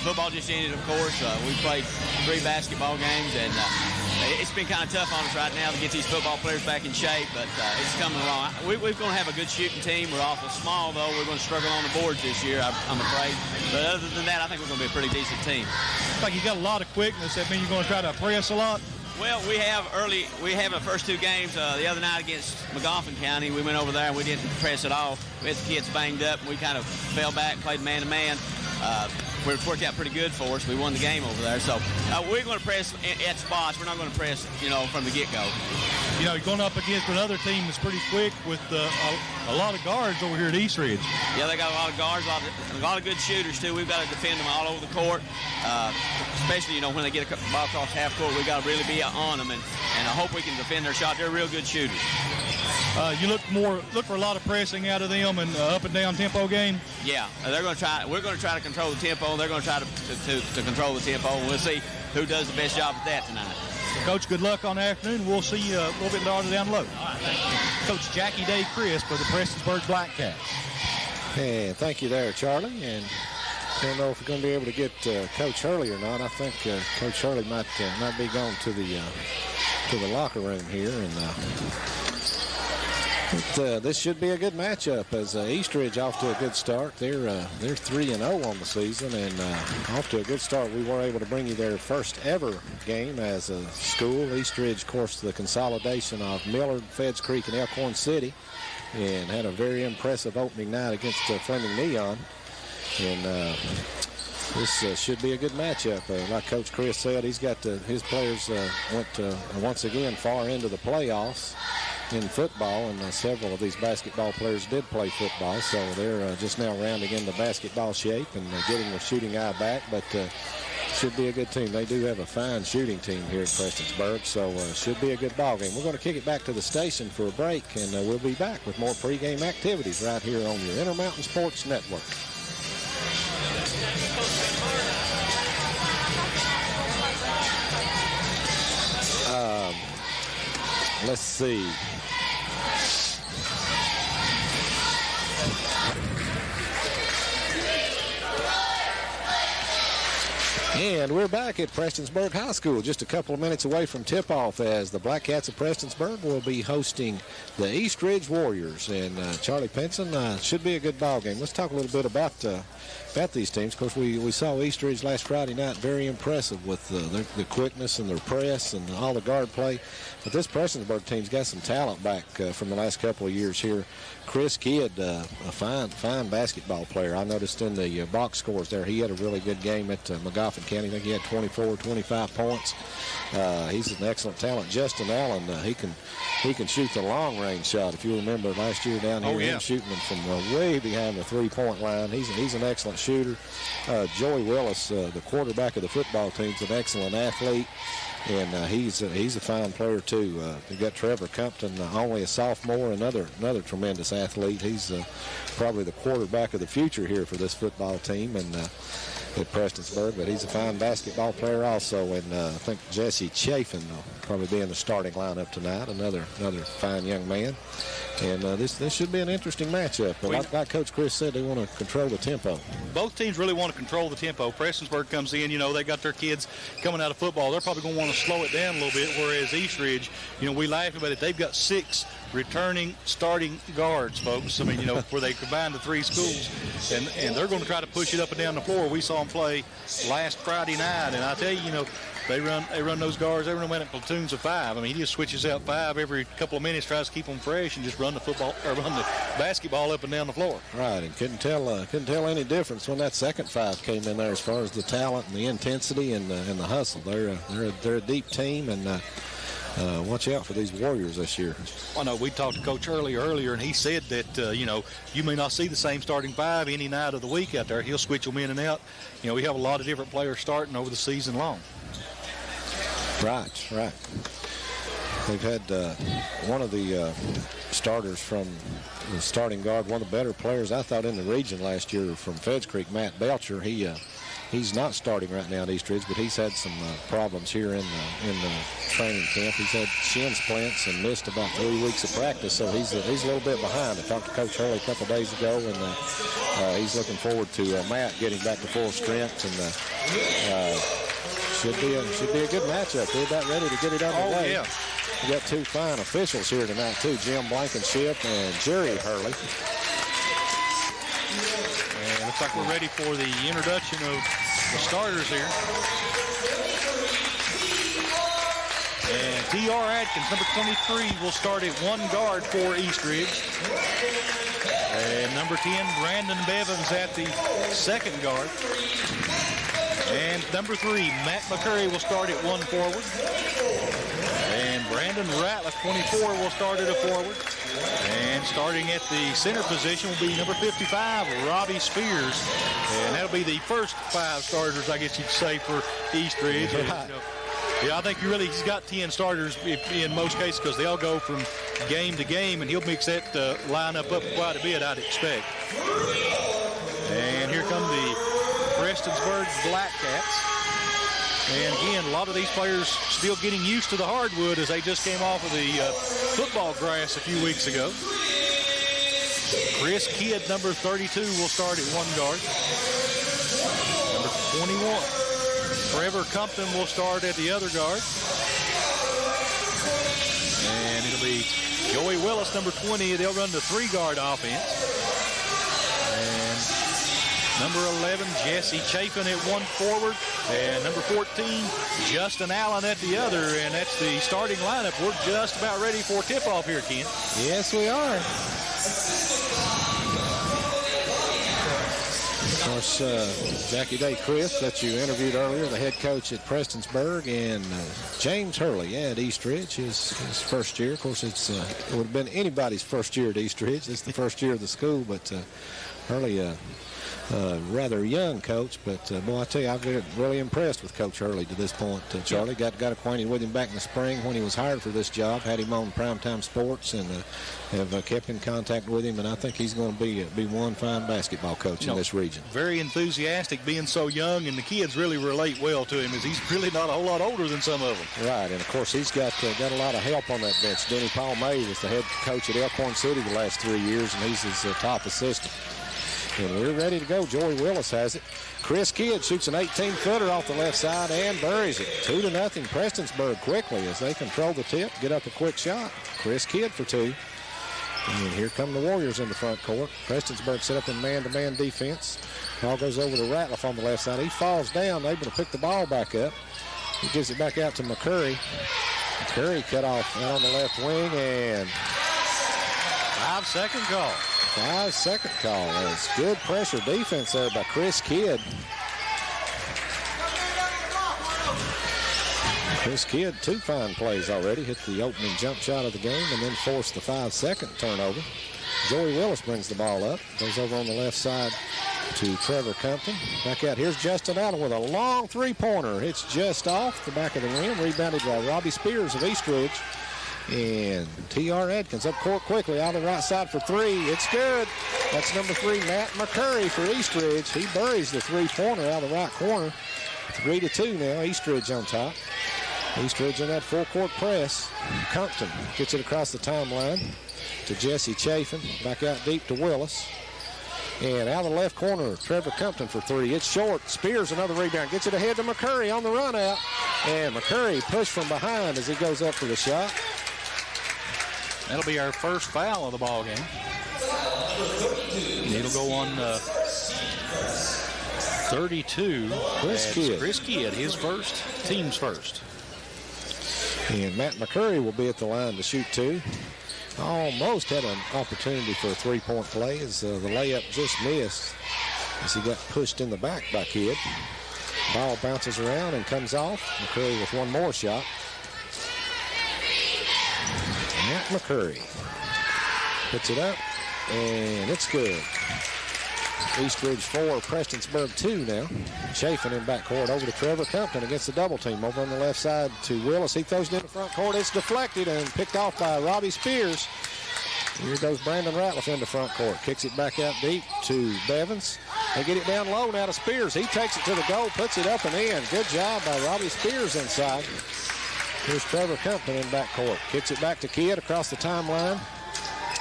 football just ended, of course. We played 3 basketball games, and it's been kind of tough on us right now to get these football players back in shape, but it's coming along. We're going to have a good shooting team. We're awful small, though. We're going to struggle on the boards this year, I'm afraid. But other than that, I think we're going to be a pretty decent team. Like you got a lot of quickness. That means you're going to try to press a lot? Well, we have the first 2 games. The other night against McGoffin County, we went over there and we didn't press at all. We had the kids banged up, and we kind of fell back, played man-to-man. It worked out pretty good for us. We won the game over there. So we're going to press at spots. We're not going to press, from the get-go. You're going up against another team that's pretty quick with a lot of guards over here at East Ridge. Yeah, they got a lot of guards, a lot of good shooters, too. We've got to defend them all over the court, especially, when they get a ball across half court. We've got to really be on them, and I hope we can defend their shot. They're real good shooters. You look for a lot of pressing out of them and up and down tempo game. Yeah, they're going to try. We're going to try to control the tempo. They're going to try to control the tempo, and we'll see who does the best job at that tonight. Coach, good luck on the afternoon. We'll see you a little bit farther down the road. All right, thank you. Coach Jackie Day Chris for the Prestonsburg Black Cats. And thank you there, Charlie. And don't know if we're going to be able to get Coach Hurley or not. I think Coach Hurley might be going to the locker room here, and this should be a good matchup as Eastridge off to a good start. They're 3-0 on the season, and off to a good start. We were able to bring you their first ever game as a school. Eastridge, of course, the consolidation of Millard, Feds Creek, and Elkhorn City, and had a very impressive opening night against Fleming Neon. And this should be a good matchup. Like Coach Chris said, he's got his players went once again far into the playoffs in football, and several of these basketball players did play football, so they're just now rounding into basketball shape and getting their shooting eye back, but should be a good team. They do have a fine shooting team here at Prestonsburg, so should be a good ball game. We're going to kick it back to the station for a break, and we'll be back with more pregame activities right here on your Intermountain Sports Network. Let's see. And we're back at Prestonsburg High School, just a couple of minutes away from tip-off, as the Black Cats of Prestonsburg will be hosting the East Ridge Warriors. And Charlie Pinson, should be a good ball game. Let's talk a little bit about these teams. Of course, we saw East Ridge last Friday night, very impressive with the quickness and their press and all the guard play. But this Prestonsburg team's got some talent back from the last couple of years here. Chris Kidd, a fine basketball player. I noticed in the box scores there, he had a really good game at McGoffin County. I think he had 24, 25 points. He's an excellent talent. Justin Allen, he can shoot the long-range shot. If you remember last year down here, him shooting them from way behind the three-point line. He's an excellent shooter. Joey Willis, the quarterback of the football team, is an excellent athlete. And he's a fine player too. You've got Trevor Compton, only a sophomore, another tremendous athlete. He's probably the quarterback of the future here for this football team, and at Prestonsburg. But he's a fine basketball player also, and I think Jesse Chafin will probably be in the starting lineup tonight. Another fine young man. And this should be an interesting matchup. But like Coach Chris said, they want to control the tempo. Both teams really want to control the tempo. Prestonsburg comes in, they got their kids coming out of football. They're probably going to want to slow it down a little bit, whereas East Ridge, we laugh about it. They've got 6 returning starting guards, folks. I mean, where they combine the 3 schools, and they're going to try to push it up and down the floor. We saw them play last Friday night, and I tell you, they run those guards. They run them out in platoons of 5. I mean, he just switches out 5 every couple of minutes, tries to keep them fresh, and just run the basketball up and down the floor. Right, and couldn't tell any difference when that second 5 came in there as far as the talent and the intensity and the hustle. They're a deep team, and watch out for these Warriors this year. I know we talked to Coach earlier, and he said that, you may not see the same starting 5 any night of the week out there. He'll switch them in and out. We have a lot of different players starting over the season long. Right. They've had one of the starters from the starting guard, one of the better players I thought in the region last year from Feds Creek, Matt Belcher. He He's not starting right now at Eastridge, but he's had some problems here in the training camp. He's had shin splints and missed about 3 weeks of practice, so he's a little bit behind. I talked to Coach Hurley a couple days ago, and he's looking forward to Matt getting back to full strength, and should be a good matchup. They're about ready to get it underway. Yeah. We got 2 fine officials here tonight too, Jim Blankenship and Jerry Hurley. And looks like we're ready for the introduction of the starters here. And T.R. Adkins, number 23, will start at 1 guard for Eastridge. And number 10, Brandon Bevins at the 2nd guard. And number 3, Matt McCurry will start at 1 forward. And Brandon Ratliff, 24, will start at a forward. And starting at the center position will be number 55, Robbie Spears. And that'll be the first 5 starters, I guess you'd say, for Eastridge. Right. Yeah, I think he's got 10 starters in most cases because they all go from game to game, and he'll mix that lineup up quite a bit, I'd expect. And here come the Prestonsburg Black Cats. And again, a lot of these players still getting used to the hardwood as they just came off of the football grass a few weeks ago. Chris Kidd, number 32, will start at 1 guard. Number 21, Trevor Compton will start at the other guard. And it'll be Joey Willis, number 20. They'll run the 3-guard offense. Number 11, Jesse Chafin at 1 forward. And number 14, Justin Allen at the other. And that's the starting lineup. We're just about ready for tip-off here, Ken. Yes, we are. Of course, Jackie Day Chris that you interviewed earlier, the head coach at Prestonsburg, and James Hurley at Eastridge, his first year. Of course, it would have been anybody's first year at Eastridge. It's the first year of the school, but Hurley, rather young coach, but boy, I tell you, I've been really impressed with Coach Hurley to this point. Charlie got acquainted with him back in the spring when he was hired for this job, had him on Primetime Sports, and have kept in contact with him, and I think he's going to be one fine basketball coach in this region. Very enthusiastic, being so young, and the kids really relate well to him, as he's really not a whole lot older than some of them. Right, and of course he's got a lot of help on that bench. Denny Paul May was the head coach at Elkhorn City the last 3 years, and he's his top assistant. And we're ready to go. Joey Willis has it. Chris Kidd shoots an 18-footer off the left side and buries it. 2-0 Prestonsburg quickly as they control the tip, get up a quick shot. Chris Kidd for 2. And here come the Warriors in the front court. Prestonsburg set up in man-to-man defense. Ball goes over to Ratliff on the left side. He falls down, able to pick the ball back up. He gives it back out to McCurry. McCurry cut off out on the left wing, and 5-second call. 5-second call. That's good pressure defense there by Chris Kidd. Chris Kidd, 2 fine plays already. Hit the opening jump shot of the game and then forced the 5-second turnover. Joey Willis brings the ball up. Goes over on the left side to Trevor Compton. Back out. Here's Justin Allen with a long 3-pointer. It's just off the back of the rim. Rebounded by Robbie Spears of Eastridge. And T.R. Adkins up court quickly out of the right side for 3. It's good. That's number 3, Matt McCurry for Eastridge. He buries the 3-pointer out of the right corner. 3-2 now. Eastridge on top. Eastridge in that full-court press. Compton gets it across the timeline to Jesse Chafin. Back out deep to Willis. And out of the left corner, Trevor Compton for 3. It's short. Spears another rebound. Gets it ahead to McCurry on the run out. And McCurry pushed from behind as he goes up for the shot. That'll be our first foul of the ball game. It'll go on 32. Chris Kidd. Chris Kidd, his first, team's first. And Matt McCurry will be at the line to shoot 2. Almost had an opportunity for a 3-point play as the layup just missed as he got pushed in the back by Kidd. Ball bounces around and comes off. McCurry with one more shot. Matt McCurry puts it up, and it's good. Eastridge 4, Prestonsburg 2 now. Chafin in backcourt over to Trevor Compton against the double team. Over on the left side to Willis. He throws it in the front court. It's deflected and picked off by Robbie Spears. Here goes Brandon Ratliff in the front court. Kicks it back out deep to Bevins. They get it down low now to Spears. He takes it to the goal, puts it up and in. Good job by Robbie Spears inside. Here's Trevor Compton in backcourt. Kicks it back to Kidd across the timeline.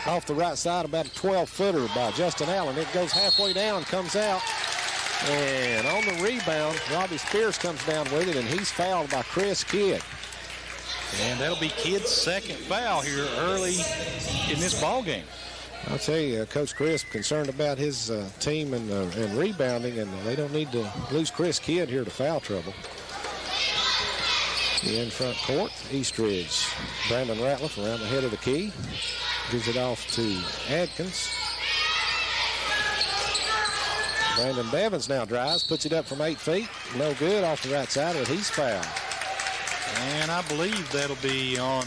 Off the right side, about a 12-footer by Justin Allen. It goes halfway down, comes out. And on the rebound, Robbie Spears comes down with it, and he's fouled by Chris Kidd. And that'll be Kidd's second foul here early in this ball game. I'll tell you, Coach Crisp concerned about his team and rebounding, and they don't need to lose Chris Kidd here to foul trouble. In front court, Eastridge. Brandon Ratliff around the head of the key. Gives it off to Adkins. Brandon Bevins now drives, puts it up from 8 feet. No good off the right side, but he's fouled. And I believe that'll be on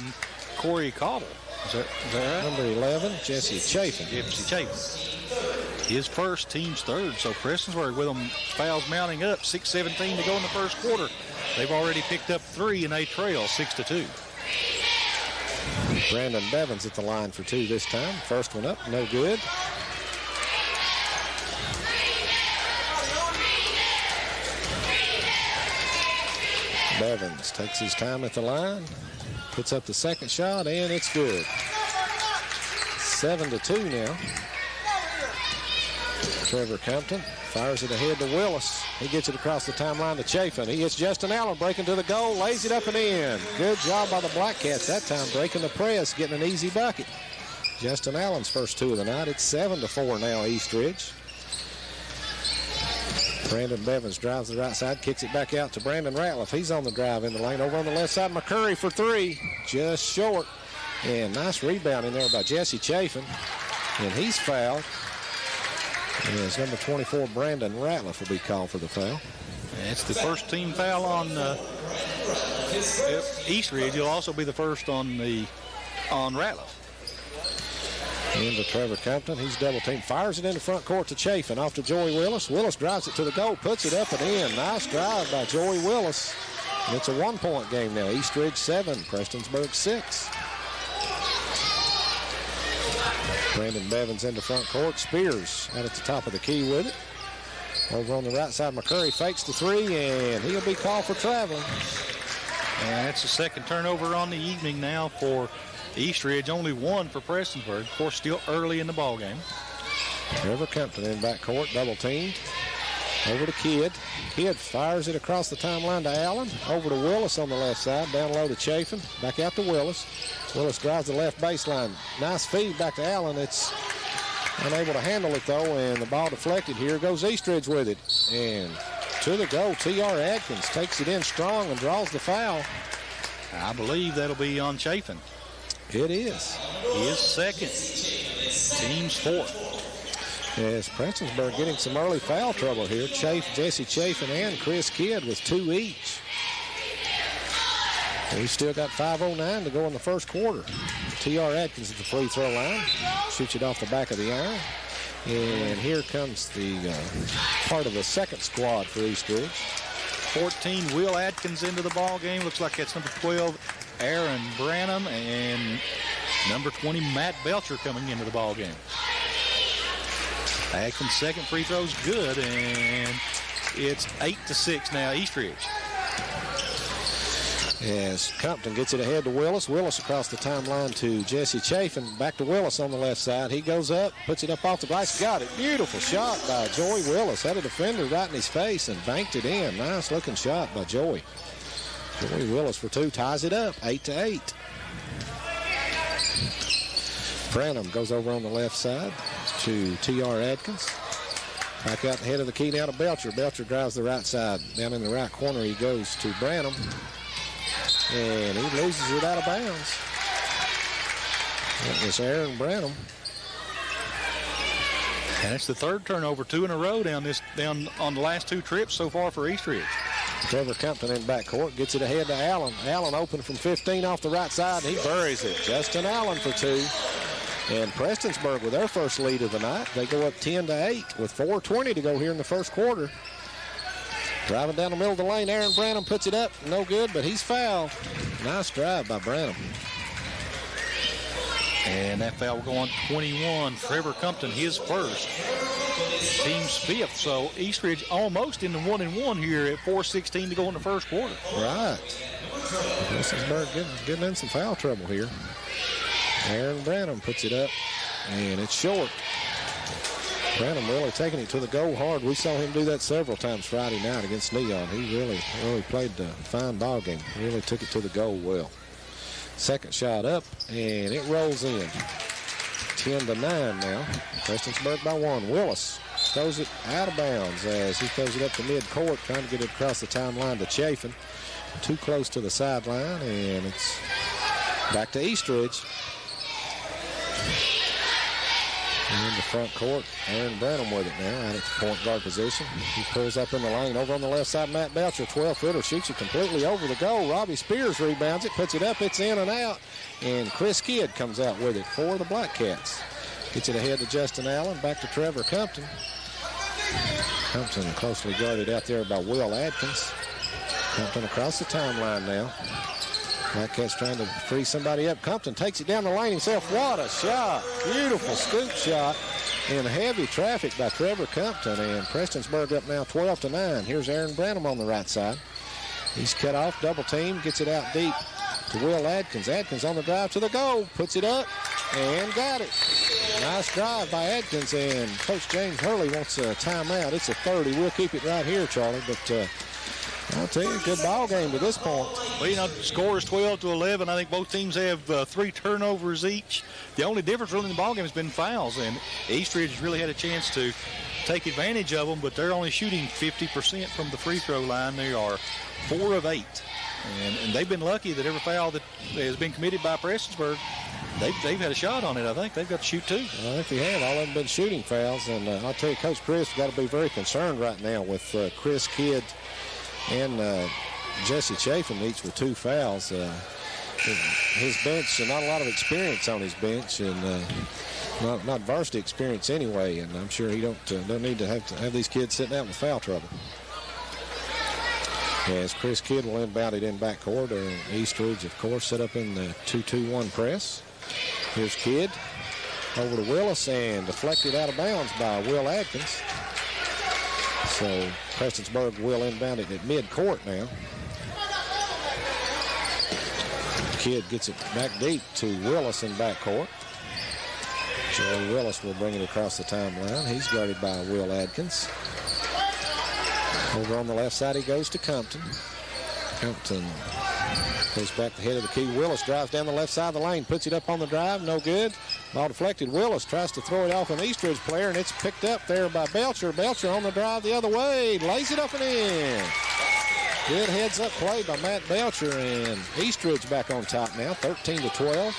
Corey Caudill. Is that right? Number 11, Jesse Chafin. Jesse Chafin. His first, team's third. So Prestonsburg with them fouls mounting up. 6:17 to go in the first quarter. They've already picked up 3 and they trail 6-2. Brandon Bevins at the line for 2 this time. First one up, no good. Bevins takes his time at the line, puts up the second shot, and it's good. 7-2 now. Trevor Compton fires it ahead to Willis. He gets it across the timeline to Chafin. He hits Justin Allen breaking to the goal, lays it up and in. Good job by the Black Cats that time, breaking the press, getting an easy bucket. Justin Allen's first 2 of the night. It's 7-4 now, Eastridge. Brandon Bevins drives the right side, kicks it back out to Brandon Ratliff. He's on the drive in the lane. Over on the left side, McCurry for 3. Just short. And nice rebound in there by Jesse Chafin. And he's fouled. And it's number 24, Brandon Ratliff, will be called for the foul. It's the first team foul on Eastridge. It'll also be the first on Ratliff. Into Trevor Compton. He's double teamed. Fires it into front court to Chafin. Off to Joey Willis. Willis drives it to the goal. Puts it up and in. Nice drive by Joey Willis. And it's a 1-point game now. Eastridge 7, Prestonsburg 6. Brandon Bevins into front court. Spears out at the top of the key with it. Over on the right side, McCurry fakes the 3, and he'll be called for traveling. And that's the second turnover on the evening now for Eastridge. Only 1 for Prestonsburg. Of course, still early in the ball game. Trevor Compton in backcourt, double teamed. Over to Kidd. Kidd fires it across the timeline to Allen. Over to Willis on the left side. Down low to Chafin. Back out to Willis. Willis drives the left baseline. Nice feed back to Allen. It's unable to handle it, though, and the ball deflected. Here goes Eastridge with it. And to the goal, T.R. Adkins takes it in strong and draws the foul. I believe that'll be on Chafin. It is. His second. Team's 4th. As Prestonsburg getting some early foul trouble here. Jesse Chafin and Chris Kidd with 2 each. We've still got 5:09 to go in the first quarter. T.R. Adkins at the free throw line. Shoots it off the back of the iron. And here comes the part of the second squad for Eastridge. 14, Will Adkins into the ball game. Looks like that's number 12, Aaron Branham, and number 20, Matt Belcher coming into the ball game. Adkins' second free throw's good, and it's 8-6 now, Eastridge. As Compton gets it ahead to Willis. Willis across the timeline to Jesse Chafin. Back to Willis on the left side. He goes up, puts it up off the glass. Got it. Beautiful shot by Joey Willis. Had a defender right in his face and banked it in. Nice looking shot by Joey. Joey Willis for 2, ties it up, 8-8. Branham goes over on the left side to T.R. Adkins. Back out the head of the key now to Belcher. Belcher drives the right side. Down in the right corner he goes to Branham. And he loses it out of bounds. That was Aaron Branham. And it's the 3rd turnover, 2 in a row down on the last 2 trips so far for Eastridge. Trevor Compton in backcourt, gets it ahead to Allen. Allen open from 15 off the right side, and he buries it. Justin Allen for 2. And Prestonsburg with their first lead of the night. They go up 10-8 with 4:20 to go here in the first quarter. Driving down the middle of the lane, Aaron Branham puts it up. No good, but he's fouled. Nice drive by Branham. And that foul will go on 21. Trevor Compton, his first. Team's fifth, so Eastridge almost in the 1-1 here at 4:16 to go in the first quarter. Right. Prestonsburg getting in some foul trouble here. Aaron Branham puts it up, and it's short. Branham really taking it to the goal hard. We saw him do that several times Friday night against Neon. He really played the fine ball game. Really took it to the goal well. Second shot up, and it rolls in. 10-9 now. Prestonsburg by 1. Willis throws it out of bounds as he throws it up to mid-court, trying to get it across the timeline to Chafin. Too close to the sideline, and it's back to Eastridge. In the front court, Aaron Branham with it now out at the point guard position. He pulls up in the lane over on the left side. Matt Belcher, 12-footer, shoots it completely over the goal. Robbie Spears rebounds it, puts it up, it's in and out. And Chris Kidd comes out with it for the Black Cats. Gets it ahead to Justin Allen, back to Trevor Compton. Compton closely guarded out there by Will Adkins. Compton across the timeline now. Black Cats trying to free somebody up. Compton takes it down the lane himself. What a shot. Beautiful scoop shot in heavy traffic by Trevor Compton. And Prestonsburg up now 12-9. Here's Aaron Branham on the right side. He's cut off, double team, gets it out deep to Will Adkins. Adkins on the drive to the goal, puts it up, and got it. Nice drive by Adkins, and Coach James Hurley wants a timeout. It's a 30. We'll keep it right here, Charlie, but I'll tell you, good ball game to this point. Well, you know, the score is 12-11. I think both teams have 3 turnovers each. The only difference really in the ball game has been fouls, and Eastridge has really had a chance to take advantage of them, but they're only shooting 50% from the free throw line. They are 4 of 8, and they've been lucky that every foul that has been committed by Prestonsburg, they've had a shot on it. I think they've got to shoot too. I think they have. All of them been shooting fouls, and I'll tell you, Coach Chris has got to be very concerned right now with Chris Kidd and Jesse Chafin each with 2 fouls. His bench, not a lot of experience on his bench, and not varsity experience anyway. And I'm sure he don't need to have these kids sitting out with foul trouble. As Chris Kidd will inbound it in backcourt, Eastridge, of course, set up in the 2-2-1 press. Here's Kidd over to Willis and deflected out of bounds by Will Adkins. So Prestonsburg will inbound it at mid-court now. Kidd gets it back deep to Willis in backcourt. Joey Willis will bring it across the timeline. He's guarded by Will Adkins. Over on the left side, he goes to Compton. Compton goes back the head of the key. Willis drives down the left side of the lane, puts it up on the drive, no good. Ball deflected. Willis tries to throw it off an Eastridge player, and it's picked up there by Belcher. Belcher on the drive the other way, lays it up and in. Good heads-up play by Matt Belcher, and Eastridge back on top now, 13-12.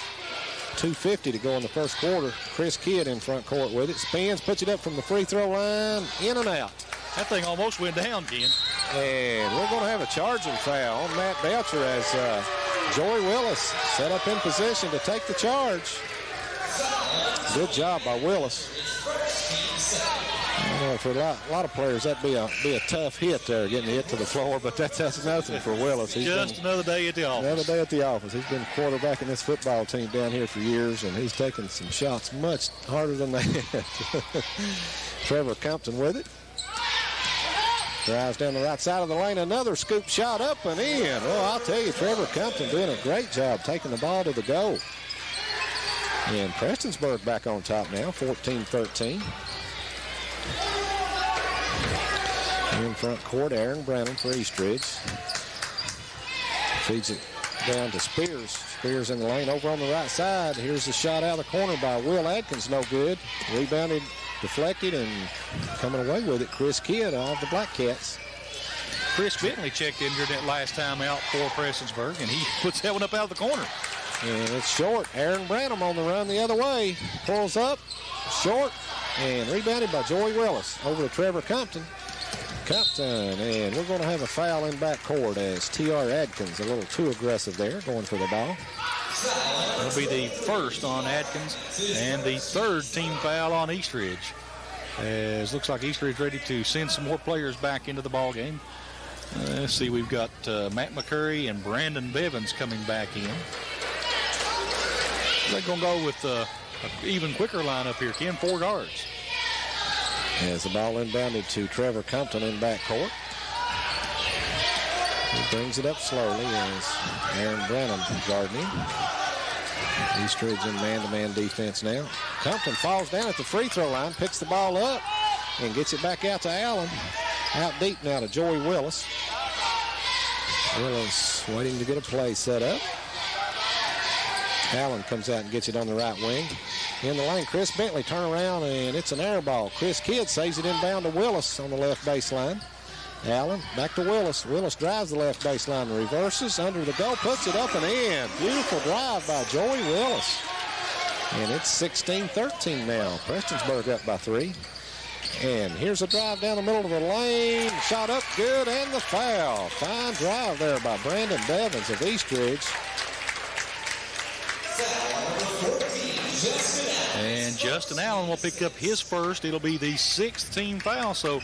2:50 to go in the first quarter. Chris Kidd in front court with it. Spins, puts it up from the free throw line, in and out. That thing almost went down, Ken. And we're going to have a charging foul on Matt Belcher as Joey Willis set up in position to take the charge. Good job by Willis. I know for a lot of players that'd be a tough hit there, getting hit to the floor, but that's nothing for Willis. He's just another day at the office. Another day at the office. He's been quarterbacking this football team down here for years, and he's taken some shots much harder than that. Trevor Compton with it. Drives down the right side of the lane. Another scoop shot up and in. Well, I'll tell you, Trevor Compton doing a great job taking the ball to the goal. And Prestonsburg back on top now, 14-13. In front court, Aaron Branham for Eastridge. Feeds it down to Spears. Spears in the lane over on the right side. Here's the shot out of the corner by Will Adkins, no good. Rebounded, deflected, and coming away with it, Chris Kidd of the Black Cats. Chris Bentley checked in during that last time out for Prestonsburg, and he puts that one up out of the corner. And it's short. Aaron Branham on the run the other way. Pulls up, short, and rebounded by Joey Willis. Over to Trevor Compton. And we're going to have a foul in backcourt as T.R. Adkins a little too aggressive there, going for the ball. That'll be the first on Adkins and the third team foul on Eastridge. As looks like Eastridge ready to send some more players back into the ball game. Let's see, we've got Matt McCurry and Brandon Bevins coming back in. They're going to go with an even quicker lineup here, Ken, 4 guards. As the ball inbounded to Trevor Compton in backcourt. He brings it up slowly as Aaron Brennan guarding him. Eastridge in man-to-man defense now. Compton falls down at the free throw line, picks the ball up, and gets it back out to Allen. Out deep now to Joey Willis. Willis waiting to get a play set up. Allen comes out and gets it on the right wing. In the lane, Chris Bentley turn around, and it's an air ball. Chris Kidd saves it inbound to Willis on the left baseline. Allen back to Willis. Willis drives the left baseline, reverses under the goal, puts it up and in. Beautiful drive by Joey Willis. And it's 16-13 now. Prestonsburg up by 3. And here's a drive down the middle of the lane. Shot up good, and the foul. Fine drive there by Brandon Bevins of Eastridge. And Justin Allen will pick up his first. It'll be the 6th team foul. So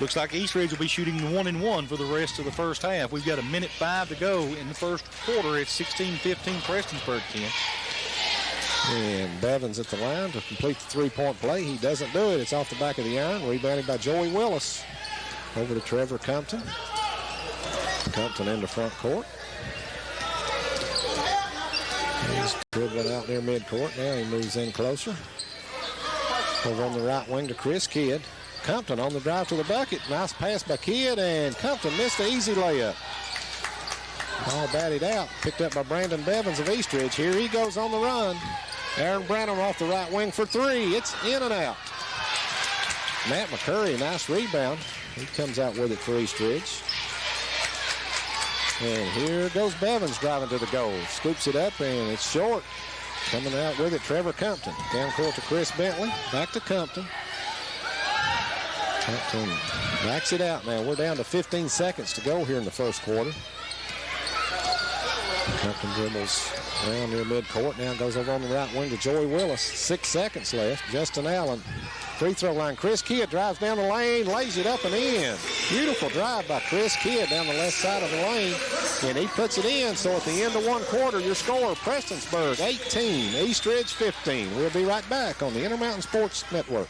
looks like Eastridge will be shooting 1-and-1 for the rest of the first half. We've got 1:05 to go in the first quarter. It's 16-15 Prestonsburg 10. And Bevins at the line to complete the three-point play. He doesn't do it. It's off the back of the iron. Rebounded by Joey Willis. Over to Trevor Compton. Compton into front court. He's dribbling out near midcourt. Now he moves in closer. Over on the right wing to Chris Kidd. Compton on the drive to the bucket. Nice pass by Kidd, and Compton missed the easy layup. Ball batted out. Picked up by Brandon Bevins of Eastridge. Here he goes on the run. Aaron Branham off the right wing for 3. It's in and out. Matt McCurry, nice rebound. He comes out with it for Eastridge. And here goes Bevins driving to the goal. Scoops it up, and it's short. Coming out with it, Trevor Compton. Down court to Chris Bentley. Back to Compton. Compton backs it out now. We're down to 15 seconds to go here in the first quarter. Compton dribbles around near midcourt. Now goes over on the right wing to Joey Willis. 6 seconds left. Justin Allen. Free throw line. Chris Kidd drives down the lane, lays it up and in. Beautiful drive by Chris Kidd down the left side of the lane. And he puts it in. So at the end of one quarter, your score, Prestonsburg 18, Eastridge 15. We'll be right back on the Intermountain Sports Network.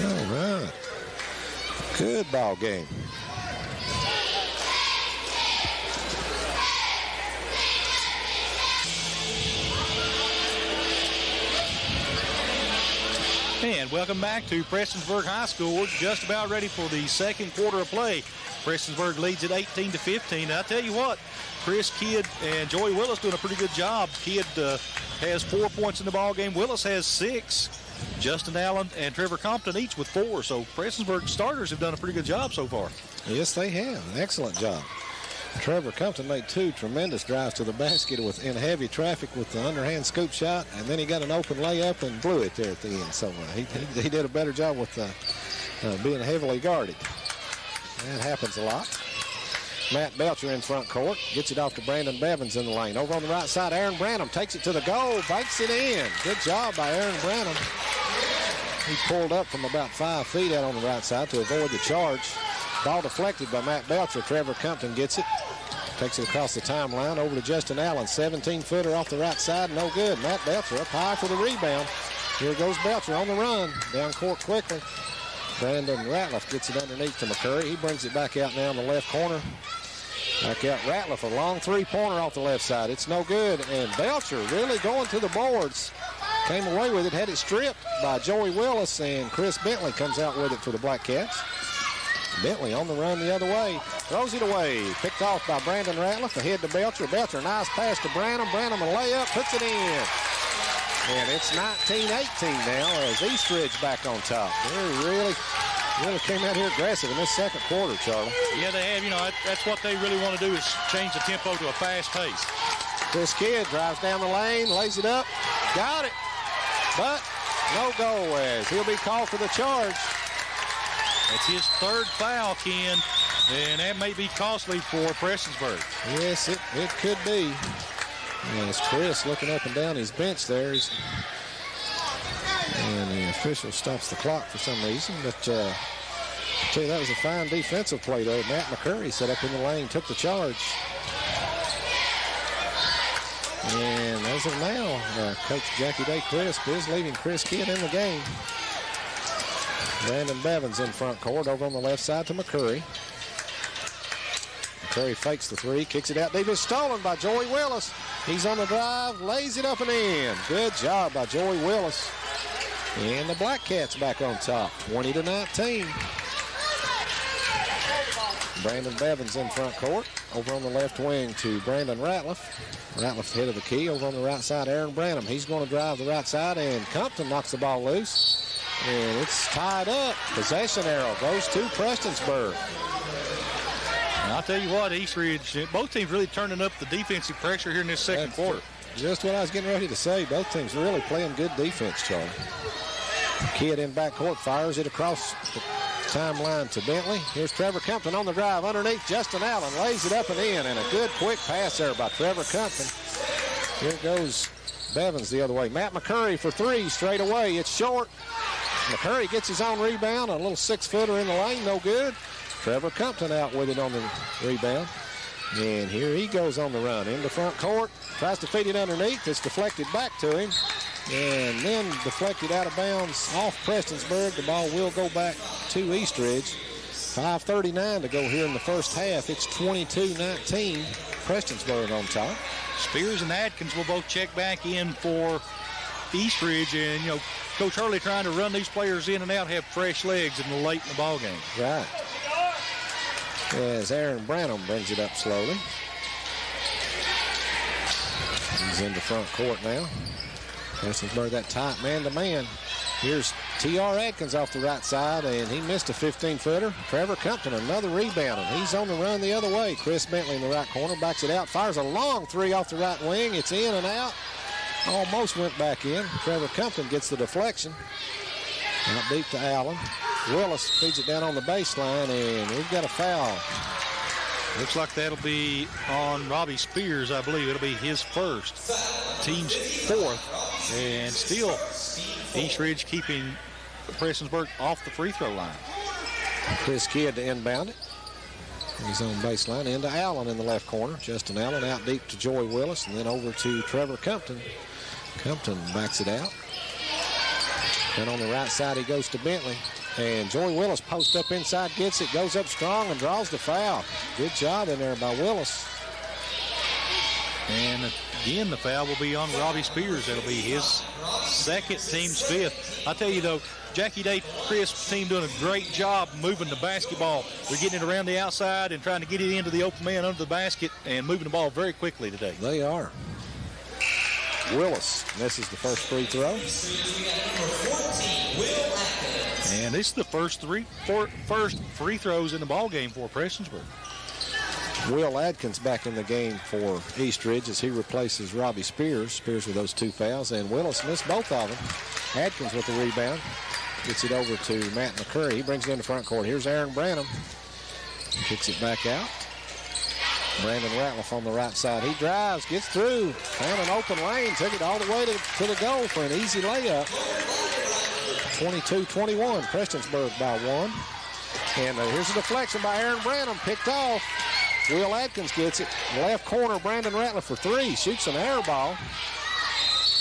All right. Good ball game. And welcome back to Prestonsburg High School. We're just about ready for the second quarter of play. Prestonsburg leads at 18-15. Now, I tell you what, Chris Kidd and Joey Willis doing a pretty good job. Kidd has 4 points in the ball game. Willis has 6. Justin Allen and Trevor Compton each with 4. So Prestonsburg starters have done a pretty good job so far. Yes, they have. An excellent job. Trevor Compton made 2 tremendous drives to the basket in heavy traffic with the underhand scoop shot, and then he got an open layup and blew it there at the end. So he did a better job with being heavily guarded. That happens a lot. Matt Belcher in front court. Gets it off to Brandon Bevins in the lane. Over on the right side, Aaron Branham takes it to the goal. Banks it in. Good job by Aaron Branham. He pulled up from about 5 feet out on the right side to avoid the charge. Ball deflected by Matt Belcher. Trevor Compton gets it. Takes it across the timeline over to Justin Allen. 17-footer off the right side. No good. Matt Belcher up high for the rebound. Here goes Belcher on the run. Down court quickly. Brandon Ratliff gets it underneath to McCurry. He brings it back out now in the left corner. Back out Ratliff, a long three-pointer off the left side. It's no good. And Belcher really going to the boards. Came away with it, had it stripped by Joey Willis, and Chris Bentley comes out with it for the Black Cats. Bentley on the run the other way. Throws it away. Picked off by Brandon Ratliff. Ahead to Belcher. Belcher, nice pass to Branham. Branham a layup. Puts it in. And it's 19-18 now as Eastridge back on top. They really came out here aggressive in this second quarter, Charlie. Yeah, they have. You know, that's what they really want to do is change the tempo to a fast pace. Chris Kidd drives down the lane, lays it up. Got it. But no goal as he'll be called for the charge. It's his 3rd foul, Ken, and that may be costly for Prestonsburg. Yes, it could be. As Chris looking up and down his bench there. And the official stops the clock for some reason. But I tell you, that was a fine defensive play there. Matt McCurry set up in the lane, took the charge. And as of now, Coach Jackie Day Crisp is leaving Chris Kidd in the game. Brandon Bevins in front court over on the left side to McCurry. McCurry fakes the three, kicks it out deep. It's stolen by Joey Willis. He's on the drive, lays it up and in. Good job by Joey Willis. And the Black Cats back on top, 20-19. Brandon Bevins in front court. Over on the left wing to Brandon Ratliff. Ratliff head of the key. Over on the right side, Aaron Branham. He's going to drive the right side, and Compton knocks the ball loose. And it's tied up. Possession arrow goes to Prestonsburg. And I'll tell you what, Eastridge, both teams really turning up the defensive pressure here in this second quarter. Just what I was getting ready to say. Both teams really playing good defense, Charlie. Kidd in backcourt, fires it across the timeline to Bentley. Here's Trevor Compton on the drive underneath Justin Allen. Lays it up and in, and a good quick pass there by Trevor Compton. Here goes Bevins the other way. Matt McCurry for three straight away. It's short. McCurry gets his own rebound. A little 6-footer in the lane, no good. Trevor Compton out with it on the rebound. And here he goes on the run into front court. Tries to feed it underneath. It's deflected back to him. And then deflected out of bounds off Prestonsburg. The ball will go back to Eastridge. 5:39 to go here in the first half. It's 22-19. Prestonsburg on top. Spears and Adkins will both check back in for Eastridge. And, you know, Coach Hurley trying to run these players in and out, have fresh legs in the late in the ball game. Right. As Aaron Branham brings it up slowly. He's into front court now. Prestonsburg that tight man-to-man. Here's T.R. Adkins off the right side, and he missed a 15-footer. Trevor Compton, another rebound, and he's on the run the other way. Chris Bentley in the right corner, backs it out, fires a long three off the right wing. It's in and out. Almost went back in. Trevor Compton gets the deflection. Out deep to Allen. Willis feeds it down on the baseline, and we've got a foul. Looks like that'll be on Robbie Spears, I believe. It'll be his first. Team's fourth. And still, Eastridge keeping Prestonsburg off the free throw line. Chris Kidd to inbound it. He's on baseline into Allen in the left corner. Justin Allen out deep to Joey Willis, and then over to Trevor Compton. Compton backs it out. Then on the right side, he goes to Bentley. And Joey Willis posts up inside, gets it, goes up strong, and draws the foul. Good job in there by Willis. And again, the foul will be on Robbie Spears. That'll be his second, team's fifth. I tell you, though, Jackie Day Crisp team doing a great job moving the basketball. They're getting it around the outside and trying to get it into the open man under the basket and moving the ball very quickly today. They are. Willis misses the first free throw. And this is the first free throws in the ball game for Prestonsburg. Will Adkins back in the game for Eastridge as he replaces Robbie Spears. Spears with those two fouls, and Willis missed both of them. Adkins with the rebound. Gets it over to Matt McCurry. He brings it in the front court. Here's Aaron Branham. Kicks it back out. Brandon Ratliff on the right side. He drives, gets through, found an open lane, took it all the way to the goal for an easy layup. 22-21, Prestonsburg by one. And here's a deflection by Aaron Branham, picked off. Will Adkins gets it. Left corner, Brandon Ratliff for three. Shoots an air ball.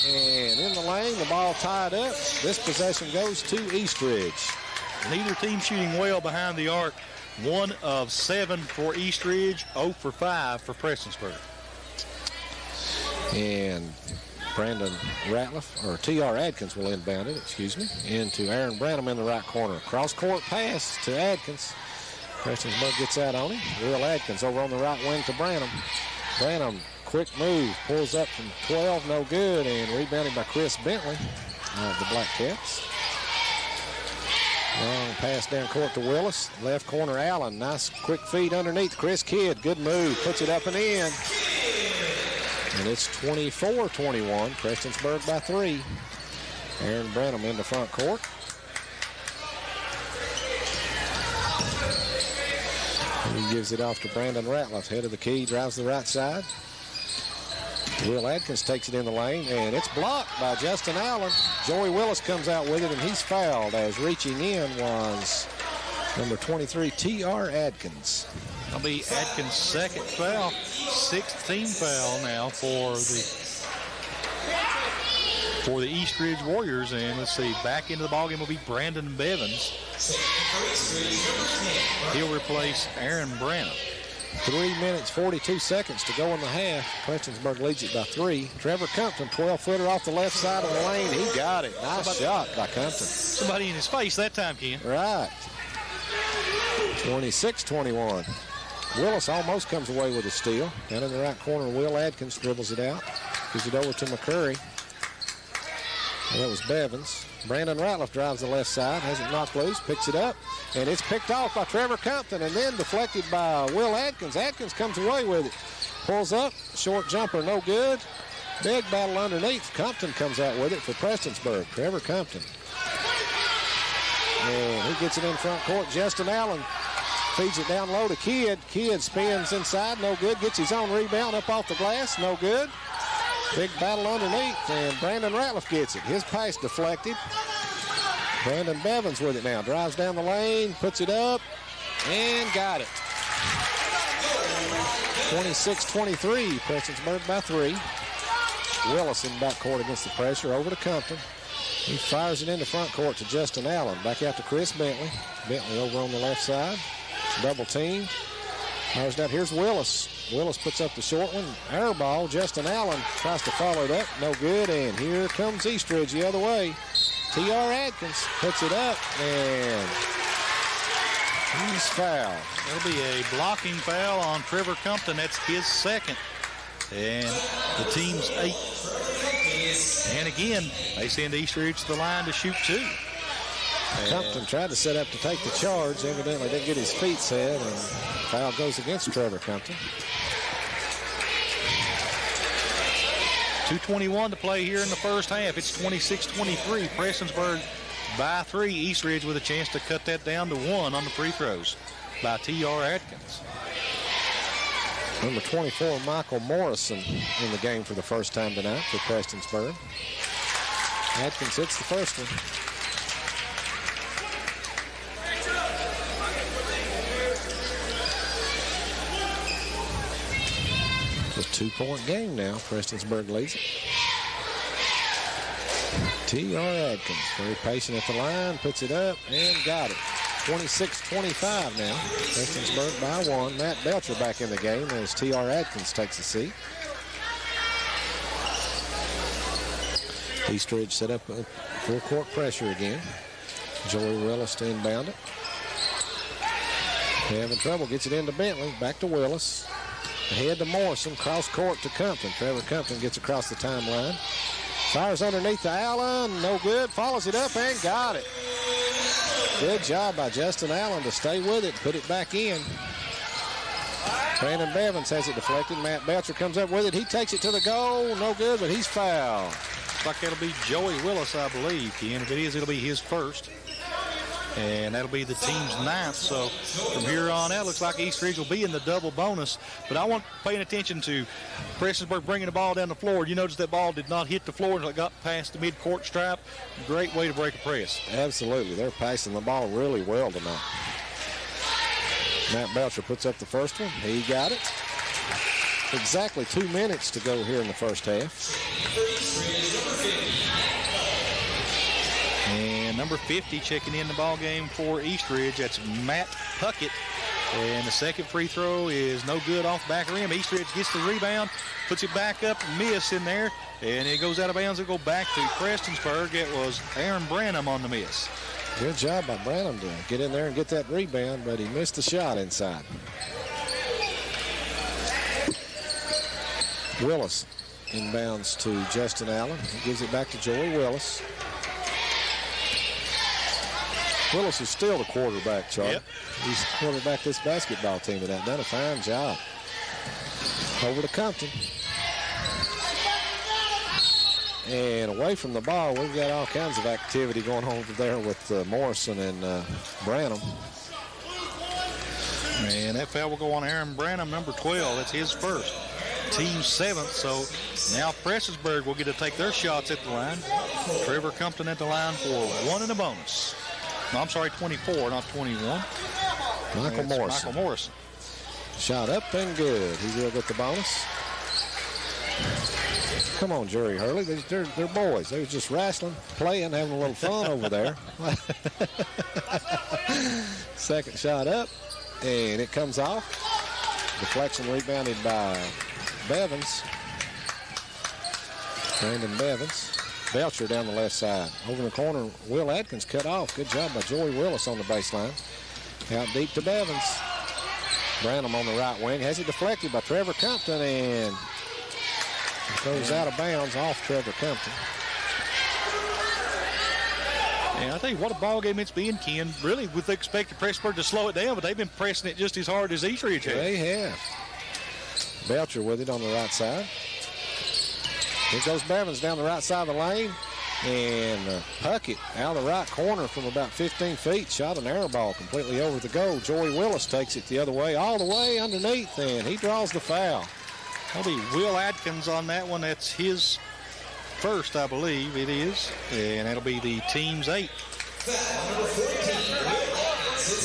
And in the lane, the ball tied up. This possession goes to Eastridge. Neither team shooting well behind the arc. 1 of 7 for Eastridge, 0 for 5 for Prestonsburg. And Brandon Ratliff, or T.R. Adkins will inbound it, into Aaron Branham in the right corner. Cross-court pass to Adkins. Prestonsburg gets out on him. Will Adkins over on the right wing to Branham. Branham, quick move, pulls up from 12, no good, and rebounded by Chris Bentley of the Black Cats. Long pass down court to Willis. Left corner, Allen. Nice quick feed underneath. Chris Kidd, good move. Puts it up and in. And it's 24-21. Prestonsburg by 3. Aaron Branham in the front court. He gives it off to Brandon Ratliff. Head of the key, drives the right side. Will Adkins takes it in the lane, and it's blocked by Justin Allen. Joey Willis comes out with it, and he's fouled as reaching in was number 23, T.R. Adkins. That'll be Adkins' second foul, 6th team foul now for the for the East Ridge Warriors. And let's see, back into the ballgame will be Brandon Bevins. He'll replace Aaron Branham. 3 minutes, 42 seconds to go in the half. Prestonsburg leads it by 3. Trevor Compton, 12-footer off the left side of the lane. He got it. Nice shot by Compton. Somebody in his face that time, Ken. Right. 26-21. Willis almost comes away with a steal. Down in the right corner, Will Adkins dribbles it out. Gives it over to McCurry. And that was Bevins. Brandon Ratliff drives the left side, has it knocked loose, picks it up, and it's picked off by Trevor Compton and then deflected by Will Adkins. Adkins comes away with it. Pulls up, short jumper, no good. Big battle underneath. Compton comes out with it for Prestonsburg. Trevor Compton. And he gets it in front court. Justin Allen feeds it down low to Kidd. Kidd spins inside, no good. Gets his own rebound up off the glass, no good. Big battle underneath, and Brandon Ratliff gets it. His pass deflected. Brandon Bevins with it now. Drives down the lane, puts it up, and got it. 26-23, Prestonsburg by 3. Willis in backcourt against the pressure, over to Compton. He fires it into front court to Justin Allen. Back out to Chris Bentley. Bentley over on the left side. Double team. Fires down. Here's Willis. Willis puts up the short one. Air ball. Justin Allen tries to follow it up. No good. And here comes Eastridge the other way. T.R. Adkins puts it up. And he's fouled. That'll be a blocking foul on Trevor Compton. That's his second. And the team's 8th. And again, they send Eastridge to the line to shoot 2. Compton tried to set up to take the charge. Evidently didn't get his feet set, and foul goes against Trevor Compton. 2:21 to play here in the first half. It's 26-23. Prestonsburg by 3. Eastridge with a chance to cut that down to 1 on the free throws by T.R. Atkins. Number 24, Michael Morrison, in the game for the first time tonight for Prestonsburg. Atkins hits the first one. It's a 2-point game now. Prestonsburg leads it. T.R. Adkins, very patient at the line, puts it up and got it. 26-25 now. Prestonsburg by 1. Matt Belcher back in the game as T.R. Adkins takes a seat. Eastridge set up a full court pressure again. Joey Willis to inbound it. Having trouble, gets it into Bentley. Back to Willis. Ahead to Morrison, cross court to Compton. Trevor Compton gets across the timeline. Fires underneath to Allen, no good. Follows it up and got it. Good job by Justin Allen to stay with it, put it back in. Brandon Bevins has it deflected. Matt Belcher comes up with it. He takes it to the goal, no good, but he's fouled. Looks like that'll be Joey Willis, I believe, Ken. If it is, it'll be his first. And that'll be the team's 9th. So from here on out, looks like Eastridge will be in the double bonus. But I want paying attention to Prestonsburg bringing the ball down the floor. You notice that ball did not hit the floor until it got past the midcourt stripe. Great way to break a press. Absolutely. They're passing the ball really well tonight. Matt Belcher puts up the first one. He got it. Exactly 2 minutes to go here in the first half. And number 50 checking in the ball game for Eastridge. That's Matt Puckett. And the second free throw is no good off the back rim. Eastridge gets the rebound, puts it back up, miss in there, and it goes out of bounds. It'll go back to Prestonsburg. It was Aaron Branham on the miss. Good job by Branham to get in there and get that rebound, but he missed the shot inside. Willis inbounds to Justin Allen. He gives it back to Joey Willis. Willis is still the quarterback, Charlie. Yep. He's quarterback this basketball team tonight. Done a fine job. Over to Compton. And away from the ball, we've got all kinds of activity going on over there with Morrison and Branham. And that foul will go on Aaron Branham, number 12. That's his first. Team 7th. So now Prestonsburg will get to take their shots at the line. Trevor Compton at the line for 1 and a bonus. No, I'm sorry, 24, not 21. Michael Morrison. Shot up and good. He will get the bonus. Come on, Jerry Hurley. They're boys. They were just wrestling, playing, having a little fun over there. Second shot up, and it comes off. Deflection rebounded by Bevins. Brandon Bevins. Belcher down the left side. Over in the corner, Will Adkins cut off. Good job by Joey Willis on the baseline. Out deep to Bevins. Branham on the right wing. Has it deflected by Trevor Compton, and it goes out of bounds off Trevor Compton. And I tell you what a ball game it's been, Ken. Really, we expected Prestonsburg to slow it down, but they've been pressing it just as hard as East Ridge has. They have. Belcher with it on the right side. Here goes Bevins down the right side of the lane. And Puckett out of the right corner from about 15 feet. Shot an air ball completely over the goal. Joey Willis takes it the other way, all the way underneath, and he draws the foul. That'll be Will Adkins on that one. That's his first, I believe it is. And that'll be the team's 8th.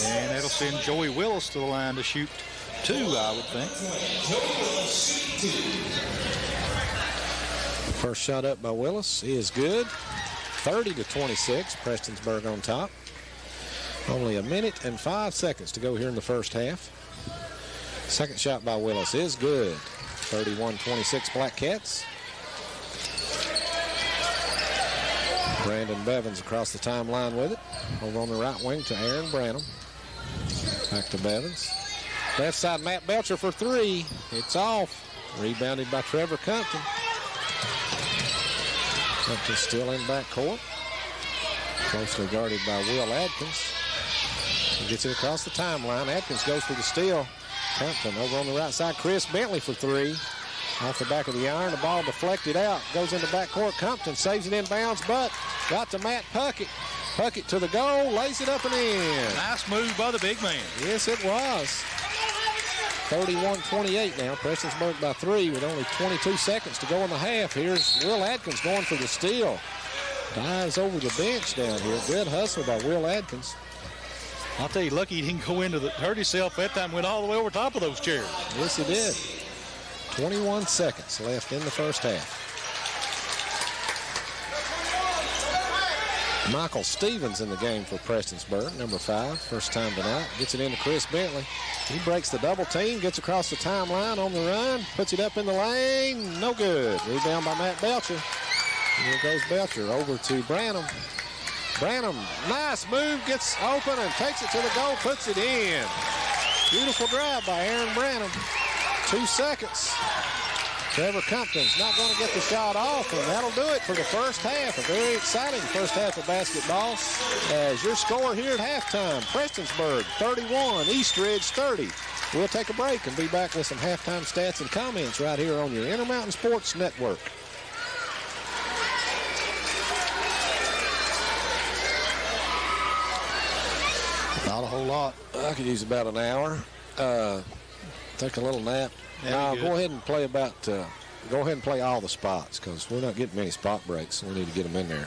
And that'll send Joey Willis to the line to shoot 2, I would think. First shot up by Willis is good. 30-26, Prestonsburg on top. Only a minute and 5 seconds to go here in the first half. Second shot by Willis is good. 31-26 Black Cats. Brandon Bevins across the timeline with it. Over on the right wing to Aaron Branham. Back to Bevins. Left side, Matt Belcher for 3. It's off. Rebounded by Trevor Compton. Compton still in backcourt. Closely guarded by Will Adkins. He gets it across the timeline. Adkins goes for the steal. Compton over on the right side. Chris Bentley for 3. Off the back of the iron. The ball deflected out. Goes into backcourt. Compton saves it in bounds, but got to Matt Puckett. Puckett to the goal. Lays it up and in. Nice move by the big man. Yes, it was. 31-28 now. Prestonsburg by 3 with only 22 seconds to go in the half. Here's Will Adkins going for the steal. Dives over the bench down here. Good hustle by Will Adkins. I'll tell you, lucky he didn't go into the hurt himself that time. Went all the way over top of those chairs. Yes, he did. 21 seconds left in the first half. Michael Stevens in the game for Prestonsburg, number 5, first time tonight. Gets it into Chris Bentley. He breaks the double team, gets across the timeline on the run, puts it up in the lane. No good. Rebound by Matt Belcher. Here goes Belcher over to Branham. Branham, nice move, gets open and takes it to the goal, puts it in. Beautiful drive by Aaron Branham. 2 seconds. Trevor Compton's not going to get the shot off, and that'll do it for the first half. A very exciting first half of basketball. As your score here at halftime, Prestonsburg 31, East Ridge 30. We'll take a break and be back with some halftime stats and comments right here on your Intermountain Sports Network. Not a whole lot. I could use about an hour. Take a little nap. Now go ahead and play go ahead and play all the spots, because we're not getting many spot breaks, so we need to get them in there.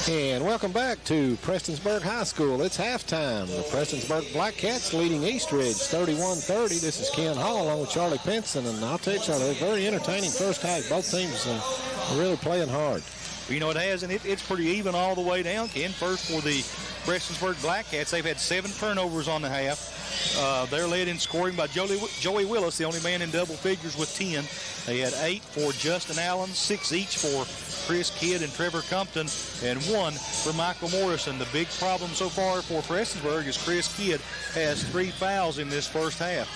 And welcome back to Prestonsburg High School. It's halftime. The Prestonsburg Black Cats leading Eastridge 31-30. This is Ken Hall along with Charlie Pinson. And I'll tell you, Charlie, a very entertaining first half. Both teams are really playing hard. You know, it has, and it's pretty even all the way down, Ken. First for the Prestonsburg Black Cats, they've had 7 turnovers on the half. They're led in scoring by Joey Willis, the only man in double figures with 10. They had 8 for Justin Allen, 6 each for Chris Kidd and Trevor Compton, and 1 for Michael Morrison. The big problem so far for Prestonsburg is Chris Kidd has 3 fouls in this first half.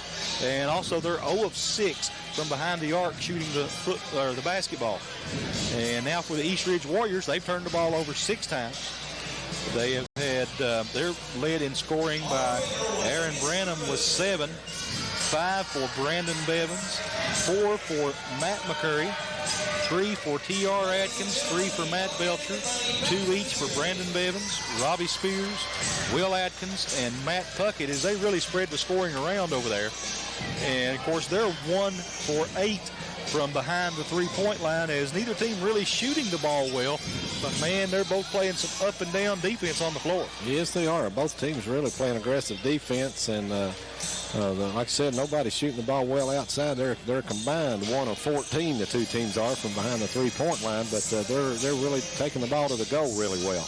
And also they're 0 of 6 from behind the arc shooting the basketball. And now for the Eastridge Warriors, they've turned the ball over 6 times. They have had, they're led in scoring by Aaron Branham with 7, 5 for Brandon Bevins, 4 for Matt McCurry, 3 for T.R. Atkins, 3 for Matt Belcher, 2 each for Brandon Bevins, Robbie Spears, Will Atkins, and Matt Puckett as they really spread the scoring around over there. And, of course, they're 1 for 8 from behind the three-point line as neither team really shooting the ball well. But, man, they're both playing some up-and-down defense on the floor. Yes, they are. Both teams really playing aggressive defense. And, like I said, nobody's shooting the ball well outside. They're combined 1 of 14, the two teams are, from behind the three-point line. But they're really taking the ball to the goal really well.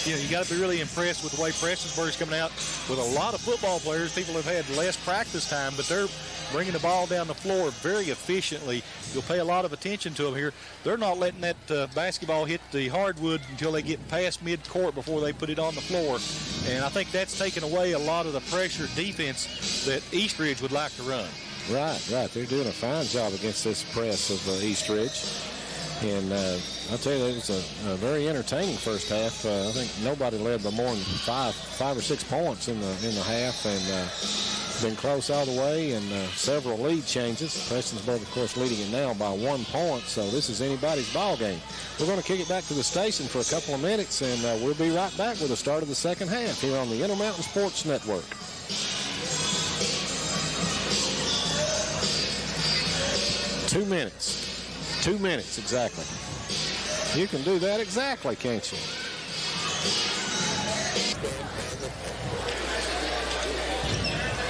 You know, you got to be really impressed with the way Prestonsburg's coming out with a lot of football players. People have had less practice time, but they're bringing the ball down the floor very efficiently. You'll pay a lot of attention to them here. They're not letting that basketball hit the hardwood until they get past midcourt before they put it on the floor. And I think that's taken away a lot of the pressure defense that Eastridge would like to run. Right. They're doing a fine job against this press of Eastridge. And I'll tell you, it was a very entertaining first half. I think nobody led by more than five or 6 points in the half, and been close all the way, and several lead changes. Prestonsburg, of course, leading it now by 1 point, so this is anybody's ball game. We're going to kick it back to the station for a couple of minutes, and we'll be right back with the start of the second half here on the Intermountain Sports Network. Two minutes exactly. You can do that exactly, can't you?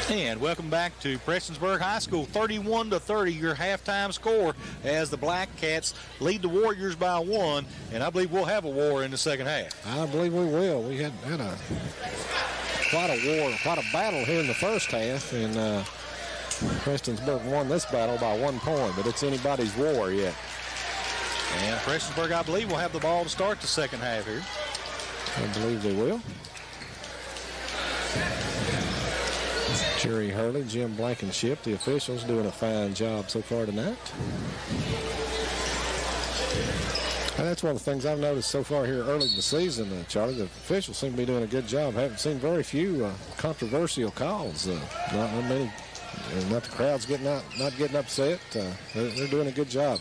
And welcome back to Prestonsburg High School. 31-30, your halftime score as the Black Cats lead the Warriors by 1. And I believe we'll have a war in the second half. I believe we will. We had quite a war, quite a battle here in the first half. And Prestonsburg won this battle by 1 point, but it's anybody's war yet. And Prestonsburg, I believe, will have the ball to start the second half here. I believe they will. Jerry Hurley, Jim Blankenship, the officials, doing a fine job so far tonight. And that's one of the things I've noticed so far here early in the season, Charlie. The officials seem to be doing a good job. Haven't seen very few controversial calls. Not many. Not the crowd's not getting upset. They're doing a good job.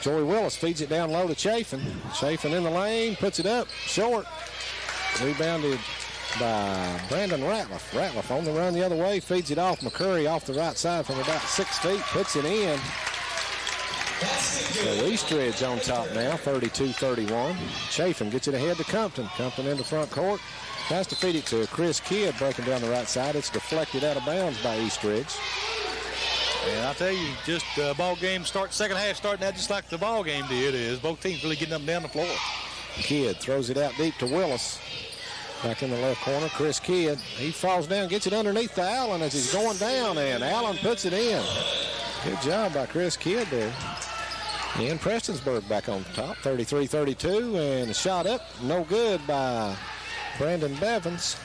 Joey Willis feeds it down low to Chafin. Chafin in the lane, puts it up, short. Rebounded by Brandon Ratliff. Ratliff on the run the other way, feeds it off McCurry off the right side from about 6 feet, puts it in. So Eastridge on top now, 32-31. Chafin gets it ahead to Compton. Compton in the front court. Tries to feed it to Chris Kidd, breaking down the right side. It's deflected out of bounds by Eastridge. And I'll tell you, just ball game second half starting out just like the ball game did, is both teams really getting up and down the floor. Kidd throws it out deep to Willis. Back in the left corner, Chris Kidd. He falls down, gets it underneath to Allen as he's going down, and Allen puts it in. Good job by Chris Kidd there. And Prestonsburg back on top, 33-32, and a shot up, no good by Brandon Bevins.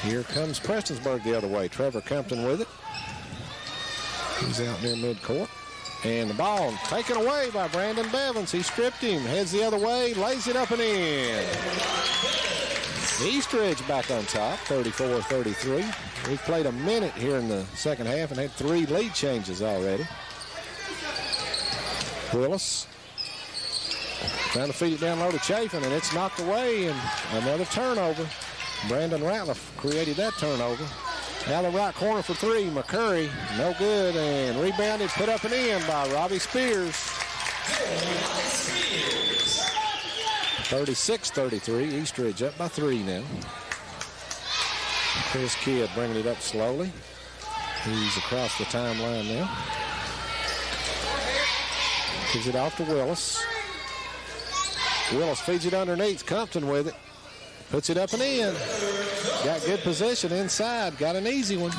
Here comes Prestonsburg the other way. Trevor Compton with it. He's out near midcourt. And the ball taken away by Brandon Bevins. He stripped him, heads the other way, lays it up and in. Eastridge back on top, 34-33. We've played a minute here in the second half and had 3 lead changes already. Willis trying to feed it down low to Chafin, and it's knocked away, and another turnover. Brandon Ratliff created that turnover. Now the right corner for 3, McCurry, no good, and rebounded, put up and in by Robbie Spears. 36-33, Eastridge up by 3 now. Chris Kidd bringing it up slowly. He's across the timeline now. Gives it off to Willis. Willis feeds it underneath. Compton with it. Puts it up and in. Got good position inside. Got an easy one.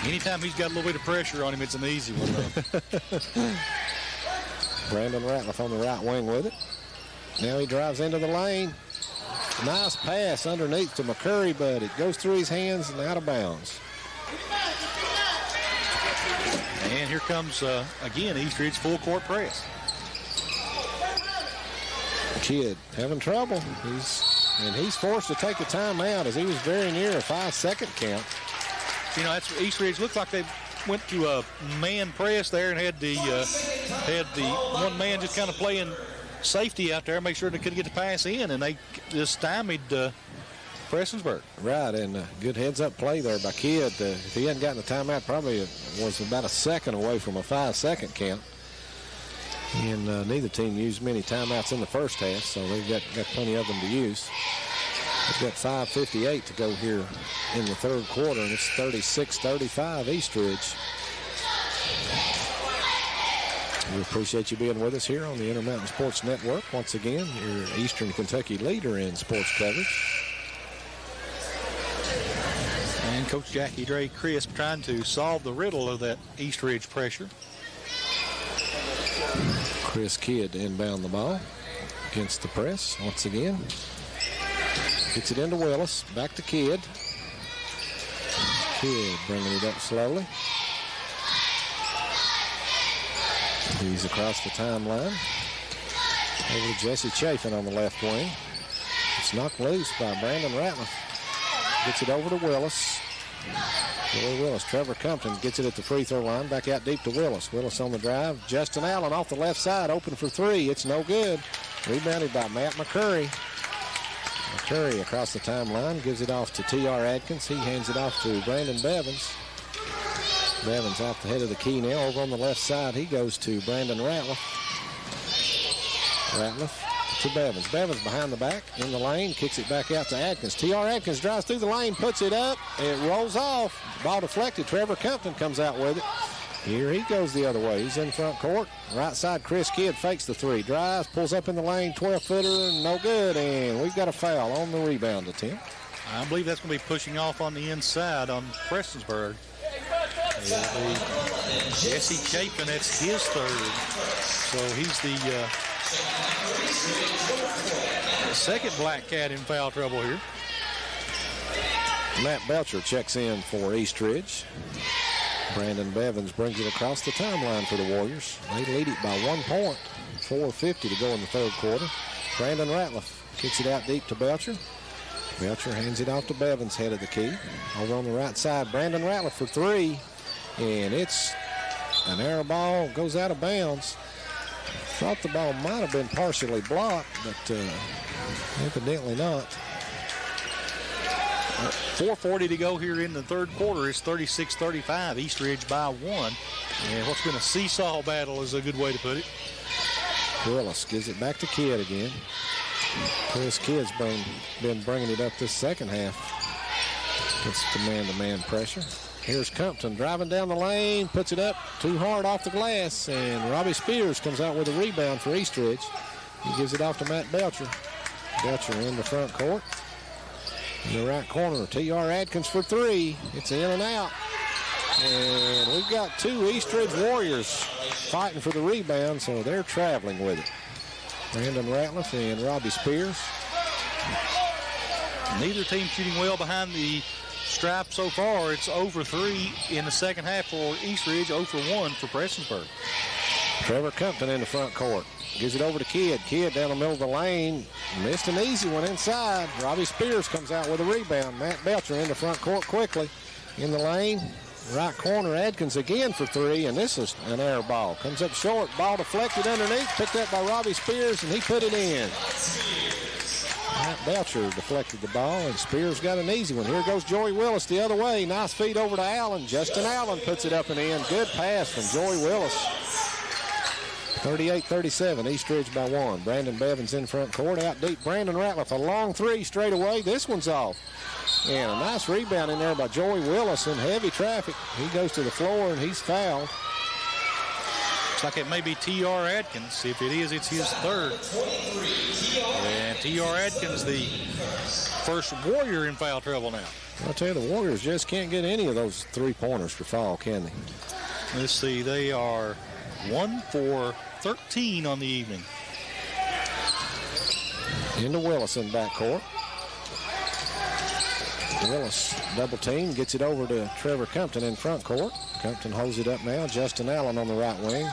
Anytime he's got a little bit of pressure on him, it's an easy one, though. Brandon Ratliff on the right wing with it. Now he drives into the lane. Nice pass underneath to McCurry, but it goes through his hands and out of bounds. And here comes, again, Eastridge's full court press. Kidd having trouble. He's forced to take a timeout as he was very near a 5-second count. You know, that's Eastridge looked like they went to a man press there and had the one man just kind of playing safety out there, make sure they couldn't get the pass in, and they just stymied Prestonsburg. Right, and good heads-up play there by Kidd. If he hadn't gotten the timeout, probably it was about a second away from a 5-second count. And neither team used many timeouts in the first half, so they've got plenty of them to use. They've got 5:58 to go here in the third quarter, and it's 36-35 Eastridge. We appreciate you being with us here on the Intermountain Sports Network. Once again, your Eastern Kentucky leader in sports coverage. And Coach Jackie Dre Crisp trying to solve the riddle of that Eastridge pressure. Chris Kidd to inbound the ball against the press once again. Gets it into Willis. Back to Kidd. Kidd bringing it up slowly. He's across the timeline. Over to Jesse Chafin on the left wing. It's knocked loose by Brandon Ratliff. Gets it over to Willis. Willis. Trevor Compton gets it at the free throw line. Back out deep to Willis. Willis on the drive. Justin Allen off the left side. Open for 3. It's no good. Rebounded by Matt McCurry. McCurry across the timeline. Gives it off to T.R. Adkins. He hands it off to Brandon Bevins. Bevins off the head of the key now. Over on the left side, he goes to Brandon Ratliff. Ratliff to Bevins. Bevins behind the back in the lane. Kicks it back out to Adkins. T.R. Adkins drives through the lane, puts it up. It rolls off. Ball deflected. Trevor Compton comes out with it. Here he goes the other way. He's in front court. Right side, Chris Kidd fakes the 3. Drives, pulls up in the lane. 12-footer, no good. And we've got a foul on the rebound attempt. I believe that's going to be pushing off on the inside on Prestonsburg. Jesse Chapin, that's his 3rd. So he's the second Black Cat in foul trouble here. Matt Belcher checks in for Eastridge. Brandon Bevins brings it across the timeline for the Warriors. They lead it by 1 point. 4:50 to go in the third quarter. Brandon Ratliff kicks it out deep to Belcher. Belcher hands it off to Bevins, head of the key. Over on the right side, Brandon Ratliff for 3. And it's an air ball, goes out of bounds. Thought the ball might have been partially blocked, but evidently not. 4:40 to go here in the third quarter. It's 36-35, Eastridge by 1. And what's been a seesaw battle is a good way to put it. Willis gives it back to Kidd again. Chris Kidd's been bringing it up this second half. It's the man-to-man pressure. Here's Compton driving down the lane, puts it up too hard off the glass, and Robbie Spears comes out with a rebound for Eastridge. He gives it off to Matt Belcher. Belcher in the front court. In the right corner, T.R. Adkins for three. It's in and out. And we've got two Eastridge Warriors fighting for the rebound, so they're traveling with it. Brandon Ratliff and Robbie Spears. Neither team shooting well behind the stripe so far. It's over 3 in the second half for Eastridge, 0 for 1 for Prestonsburg. Trevor Compton in the front court. Gives it over to Kidd. Kidd down the middle of the lane. Missed an easy one inside. Robbie Spears comes out with a rebound. Matt Belcher in the front court quickly. In the lane, right corner, Adkins again for three, and this is an air ball. Comes up short, ball deflected underneath, picked up by Robbie Spears, and he put it in. Matt Belcher deflected the ball, and Spears got an easy one. Here goes Joey Willis the other way. Nice feed over to Allen. Justin Allen puts it up and in. Good pass from Joey Willis. 38-37, Eastridge by 1. Brandon Bevins in front court. Out deep, Brandon Ratliff. A long three straight away. This one's off. And a nice rebound in there by Joey Willis in heavy traffic. He goes to the floor, and he's fouled. Looks like it may be T.R. Adkins. If it is, it's his third. And T.R. Adkins, the first Warrior in foul trouble now. I'll tell you, the Warriors just can't get any of those three-pointers for foul, can they? Let's see. They are 1 for 13 on the evening. Into Willis in backcourt. Willis double team, gets it over to Trevor Compton in front court. Compton holds it up now. Justin Allen on the right wing.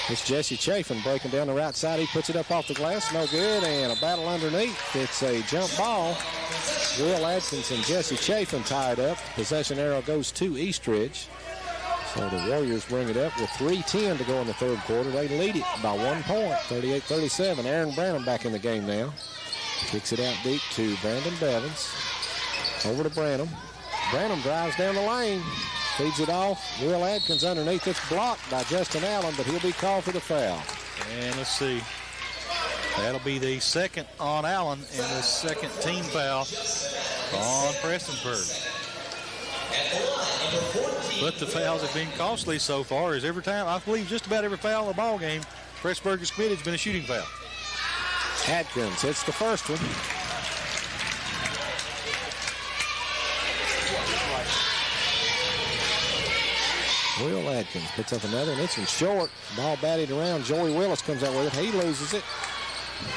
It's Jesse Chafin breaking down the right side. He puts it up off the glass. No good. And a battle underneath. It's a jump ball. Will Adkins and Jesse Chafin tied up. Possession arrow goes to Eastridge. So the Warriors bring it up with 3:10 to go in the third quarter. They lead it by 1 point, 38-37. Aaron Branham back in the game now. Kicks it out deep to Brandon Bevins. Over to Branham. Branham drives down the lane. Feeds it off. Will Adkins underneath. It's blocked by Justin Allen, but he'll be called for the foul. And let's see. That'll be the second on Allen and the second team foul on Prestonsburg. But the fouls have been costly so far, as every time, I believe just about every foul in the ball game, Prestonsburg has committed has been a shooting foul. Adkins hits the first one. Will Adkins puts up another, and it's in short. Ball batted around. Joey Willis comes out with it. He loses it.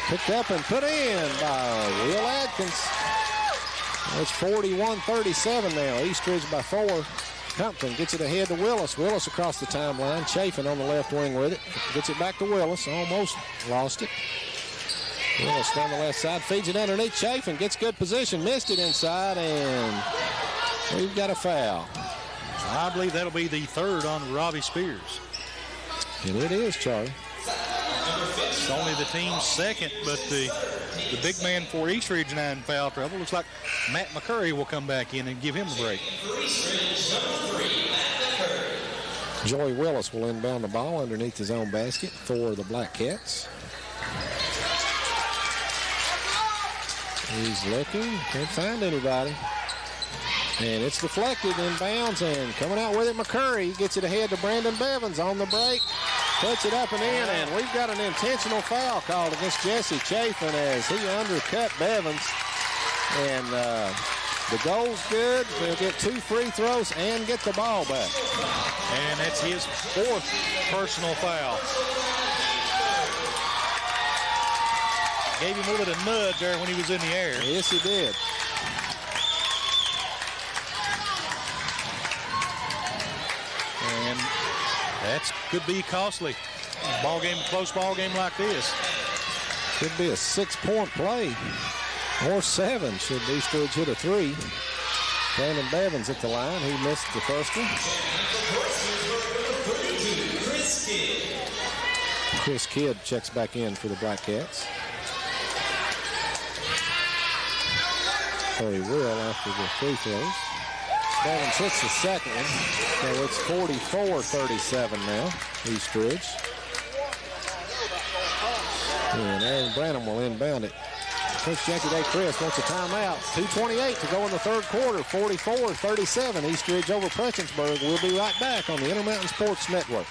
Picked up and put in by Will Adkins. It's 41-37 now. Eastridge by 4. Compton gets it ahead to Willis. Willis across the timeline. Chafin on the left wing with it. Gets it back to Willis. Almost lost it. Willis down the left side. Feeds it underneath. Chafin gets good position. Missed it inside, and we've got a foul. I believe that'll be the third on Robbie Spears. And it is, Charlie. It's only the team's second, but the big man for Eastridge now in foul trouble. Looks like Matt McCurry will come back in and give him a break. Joey Willis will inbound the ball underneath his own basket for the Black Cats. He's looking, can't find anybody. And it's deflected inbounds, and coming out with it, McCurry gets it ahead to Brandon Bevins on the break. Puts it up and in, and we've got an intentional foul called against Jesse Chafin as he undercut Bevins. And the goal's good. He'll get 2 free throws and get the ball back. And that's his 4th personal foul. Gave him a little bit of nudge there when he was in the air. Yes, he did. And that could be costly. Ball game, close ball game like this. Could be a 6-point play. Or 7 should Eastridge hit a 3. Brandon Bevins at the line. He missed the first one. Chris Kidd checks back in for the Black Cats. Or he will after the free throws. Bevins hits the second one. So it's 44-37 now, Eastridge. And Aaron Branham will inbound it. Coach Jackie Day Chris wants a timeout. 2:28 to go in the third quarter. 44-37. Eastridge over Prestonsburg. We'll be right back on the Intermountain Sports Network.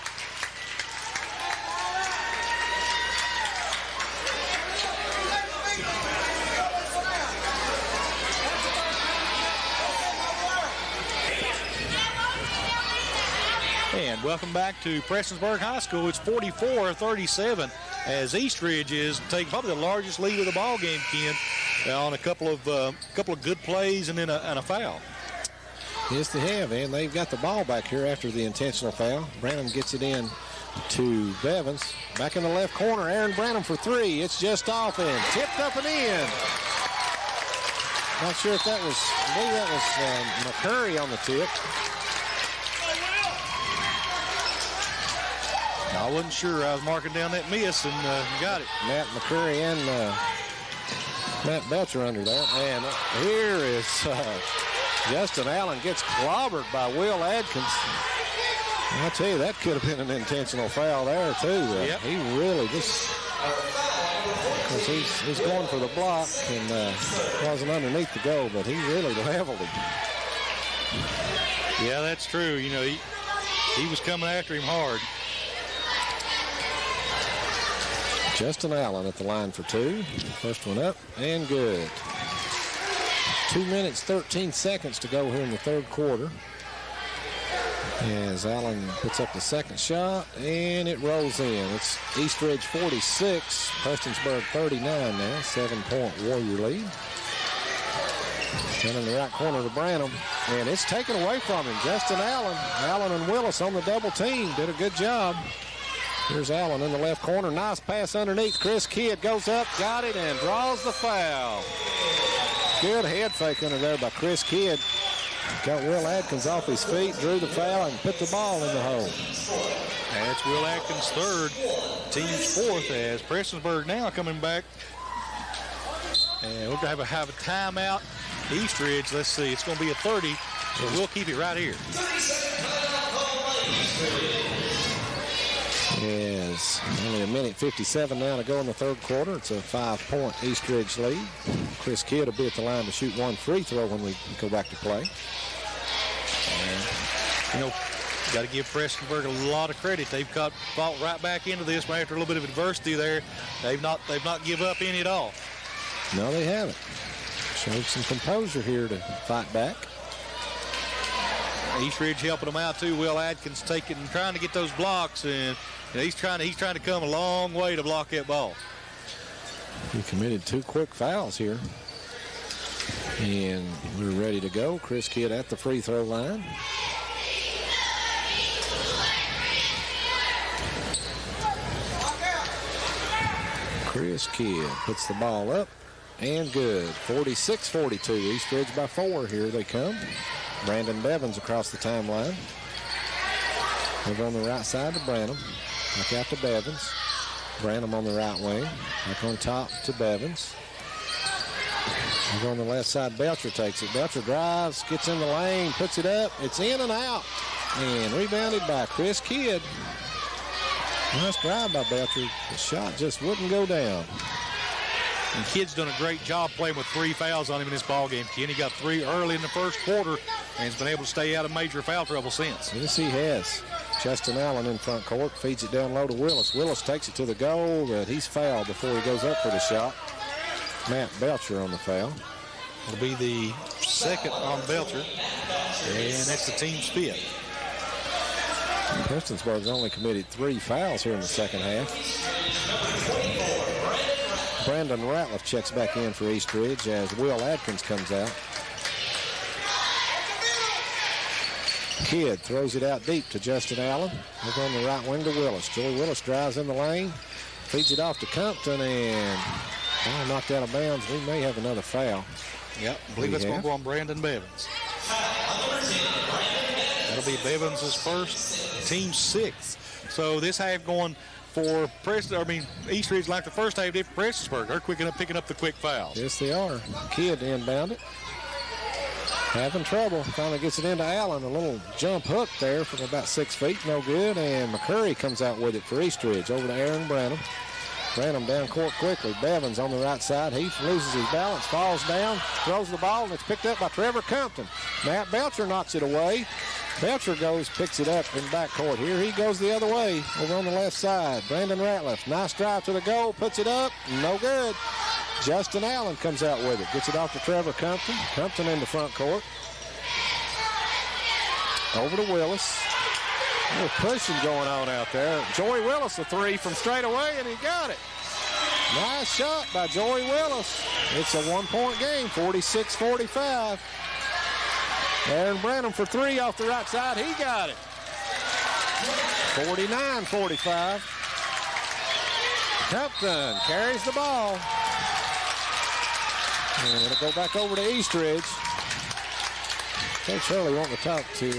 And welcome back to Prestonsburg High School. It's 44-37 as Eastridge is taking probably the largest lead of the ball game, Ken, on a couple of good plays and then a foul. Yes, they have, and they've got the ball back here after the intentional foul. Branham gets it in to Bevins. Back in the left corner, Aaron Branham for three. It's just off and tipped up and in. Not sure if that was, I believe that was McCurry on the tip. I wasn't sure. I was marking down that miss and got it. Matt McCurry and Matt Belcher under there. And here is Justin Allen gets clobbered by Will Adkins. I'll tell you, that could have been an intentional foul there, too. Yep. He really just, because he's going for the block and wasn't underneath the goal, but he really leveled him. Yeah, that's true. You know, he was coming after him hard. Justin Allen at the line for two. First one up and good. 2 minutes, 13 seconds to go here in the third quarter. As Allen puts up the second shot, and it rolls in. It's Eastridge 46, Prestonsburg 39 now, 7-point Warrior lead. Down in the right corner to Branham, and it's taken away from him. Justin Allen. Allen and Willis on the double team. Did a good job. Here's Allen in the left corner. Nice pass underneath. Chris Kidd goes up, got it, and draws the foul. Good head fake under there by Chris Kidd. Got Will Adkins off his feet, drew the foul, and put the ball in the hole. That's Will Adkins' third, team's fourth, as Prestonsburg now coming back. And we're going to have a timeout. Eastridge, let's see, it's going to be a 30, so we'll keep it right here. Yes, only a minute 57 now to go in the third quarter. It's a 5-point Eastridge lead. Chris Kidd will be at the line to shoot one free throw when we go back to play. You know, got to give Prestonsburg a lot of credit. They've fought right back into this after a little bit of adversity there. They've not give up any at all. No, they haven't. Showed some composure here to fight back. Eastridge helping them out too. Will Adkins trying to get those blocks, and he's trying to come a long way to block that ball. He committed 2 quick fouls here. And we're ready to go. Chris Kidd at the free throw line. Chris Kidd puts the ball up and good. 46-42. Eastridge by 4. Here they come. Brandon Bevins across the timeline. Over on the right side to Branham. Back out to Bevins. Branham on the right wing. Back on top to Bevins. Over on the left side, Belcher takes it. Belcher drives, gets in the lane, puts it up. It's in and out. And rebounded by Chris Kidd. Nice drive by Belcher. The shot just wouldn't go down. And Kidd's done a great job playing with 3 fouls on him in this ball game. He got 3 early in the first quarter, and he's been able to stay out of major foul trouble since. Yes, he has. Justin Allen in front court, feeds it down low to Willis. Willis takes it to the goal, but he's fouled before he goes up for the shot. Matt Belcher on the foul. It'll be the second on Belcher, and that's the team's 5th. Prestonsburg's only committed 3 fouls here in the second half. Brandon Ratliff checks back in for Eastridge as Will Adkins comes out. Kidd throws it out deep to Justin Allen. Over on the right wing to Willis. Joey Willis drives in the lane, feeds it off to Compton, and ball knocked out of bounds. We may have another foul. Yep, I believe that's going to go on Brandon Bevins. That'll be Bevins' first, team's 6th. So this half going for Eastridge like the first half did for Prestonsburg. They're picking up the quick fouls. Yes, they are. Kidd inbound it. Having trouble. Finally gets it into Allen. A little jump hook there from about 6 feet. No good. And McCurry comes out with it for Eastridge. Over to Aaron Branham. Branham down court quickly. Bevins on the right side. He loses his balance, falls down, throws the ball, and it's picked up by Trevor Compton. Matt Belcher knocks it away. Belcher goes, picks it up in backcourt here. He goes the other way over on the left side. Brandon Ratliff, nice drive to the goal, puts it up, no good. Justin Allen comes out with it, gets it off to Trevor Compton. Compton in the front court. Over to Willis. A little pushing going on out there. Joey Willis, a three from straight away, and he got it. Nice shot by Joey Willis. It's a one-point game, 46-45. Aaron Branham for three off the right side. He got it. 49-45. Compton carries the ball. And it'll go back over to Eastridge. Coach Hurley wanting to talk to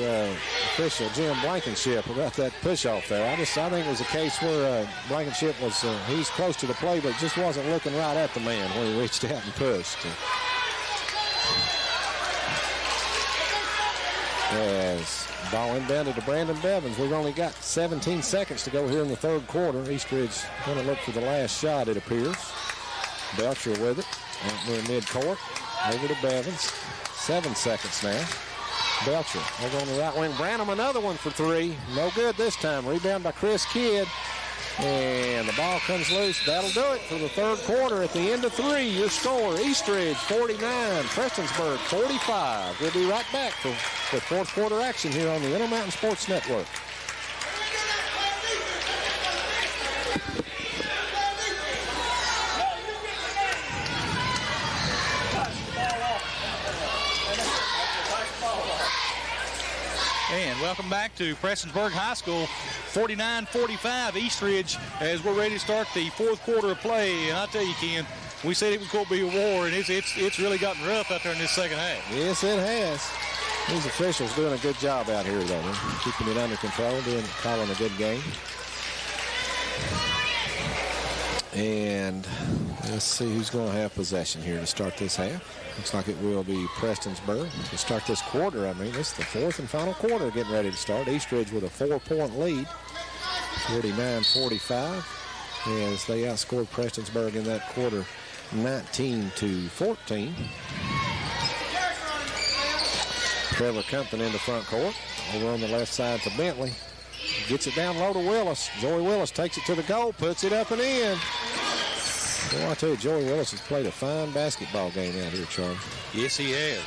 official Jim Blankenship about that push-off there. I think it was a case where Blankenship was, he's close to the play, but just wasn't looking right at the man when he reached out and pushed. As ball inbounded to Brandon Bevins. We've only got 17 seconds to go here in the third quarter. Eastridge going to look for the last shot, it appears. Belcher with it out near midcourt. Over to Bevins. 7 seconds now. Belcher over on the right wing. Branham another one for three. No good this time. Rebound by Chris Kidd. And the ball comes loose. That'll do it for the third quarter. At the end of three, your score, Eastridge 49, Prestonsburg 45. We'll be right back for the fourth quarter action here on the Intermountain Sports Network. And welcome back to Prestonsburg High School, 49-45 Eastridge, as we're ready to start the fourth quarter of play. And I tell you, Ken, we said it was going to be a war, and it's really gotten rough out there in this second half. Yes, it has. These officials doing a good job out here, though, keeping it under control, calling a good game. And let's see who's going to have possession here to start this half. Looks like it will be Prestonsburg to start this quarter. I mean, this is the fourth and final quarter getting ready to start. Eastridge with a 4-point lead, 49-45, as they outscored Prestonsburg in that quarter 19-14. Trevor Compton in the front court. Over on the left side to Bentley. Gets it down low to Willis. Joey Willis takes it to the goal, puts it up and in. Well, I tell you, Joey Willis has played a fine basketball game out here, Charlie. Yes, he has.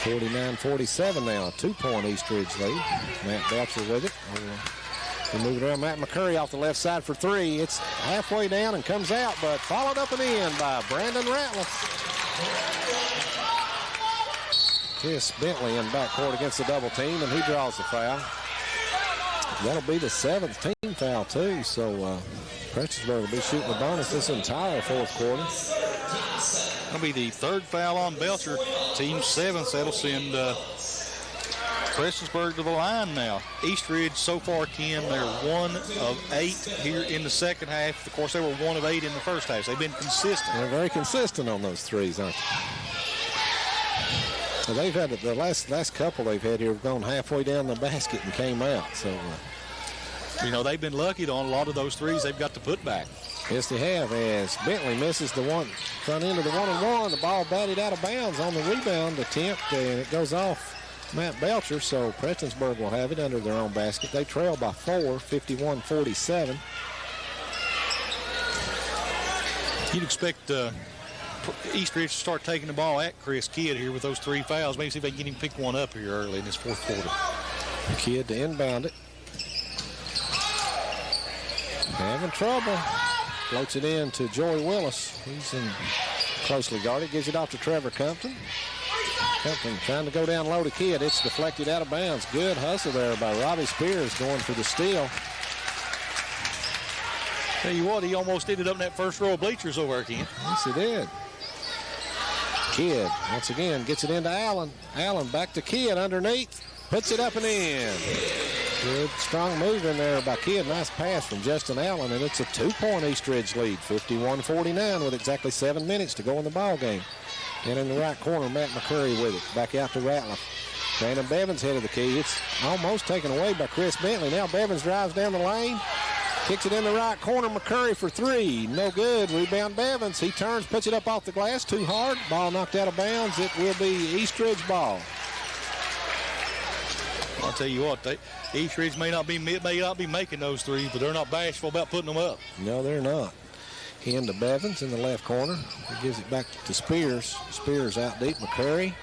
49-47 now, a 2-point Eastridge lead. Matt Belcher with it. We move it around. Matt McCurry off the left side for three. It's halfway down and comes out, but followed up and in by Brandon Ratliff. Chris Bentley in backcourt against the double team, and he draws the foul. That'll be the 7th team foul, too, so Prestonsburg will be shooting the bonus this entire fourth quarter. That'll be the third foul on Belcher. Team 7th. That'll send Prestonsburg to the line now. Eastridge so far, Ken, they're 1 of 8 here in the second half. Of course, they were 1 of 8 in the first half. So they've been consistent. They're very consistent on those threes, aren't they? So they've had the last couple they've had here have gone halfway down the basket and came out. So, you know, they've been lucky on a lot of those threes they've got to put back. Yes, they have. As Bentley misses the front end of the 1-and-1, the ball batted out of bounds on the rebound attempt, and it goes off Matt Belcher. So Prestonsburg will have it under their own basket. They trail by 4, 51-47. You'd expect Eastridge to start taking the ball at Chris Kidd here with those 3 fouls. Maybe see if they can get him to pick one up here early in this fourth quarter. Kidd to inbound it. Having trouble. Floats it in to Joey Willis. He's in closely guarded. Gives it off to Trevor Compton. Compton trying to go down low to Kidd. It's deflected out of bounds. Good hustle there by Robbie Spears going for the steal. Tell you what, he almost ended up in that first row of bleachers over there, Ken. Yes, he did. Kidd, once again, gets it into Allen. Allen back to Kidd underneath. Puts it up and in. Good, strong move in there by Kidd. Nice pass from Justin Allen, and it's a 2-point Eastridge lead, 51-49, with exactly 7 minutes to go in the ball game. And in the right corner, Matt McCurry with it. Back out to Ratliff. Brandon Bevins head of the key. It's almost taken away by Chris Bentley. Now Bevins drives down the lane. Kicks it in the right corner. McCurry for three. No good. Rebound Bevins. He turns, puts it up off the glass. Too hard. Ball knocked out of bounds. It will be East Ridge ball. I'll tell you what, East Ridge may not be making those threes, but they're not bashful about putting them up. No, they're not. Into Bevins in the left corner. He gives it back to Spears. Spears out deep. McCurry.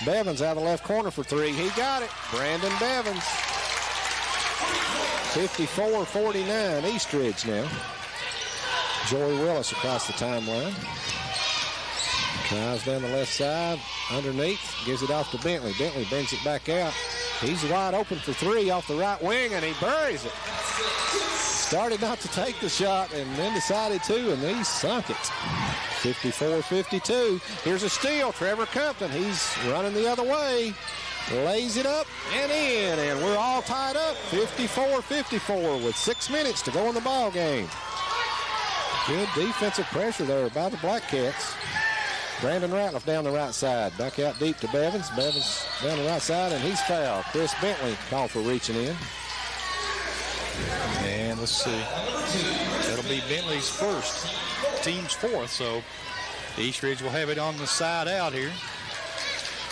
Bevins out of the left corner for three. He got it. Brandon Bevins. 54-49, East Ridge now. Joey Willis across the timeline. Drives down the left side, underneath, gives it off to Bentley. Bentley brings it back out. He's wide open for three off the right wing, and he buries it. Started not to take the shot, and then decided to, and he sunk it. 54-52. Here's a steal. Trevor Compton, he's running the other way. Lays it up and in, and we're all tied up 54-54 with 6 minutes to go in the ball game. Good defensive pressure there by the Black Cats. Brandon Ratliff down the right side. Back out deep to Bevins. Bevins down the right side, and he's fouled. Chris Bentley called for reaching in. And let's see. That'll be Bentley's first, team's fourth, so East Ridge will have it on the side out here.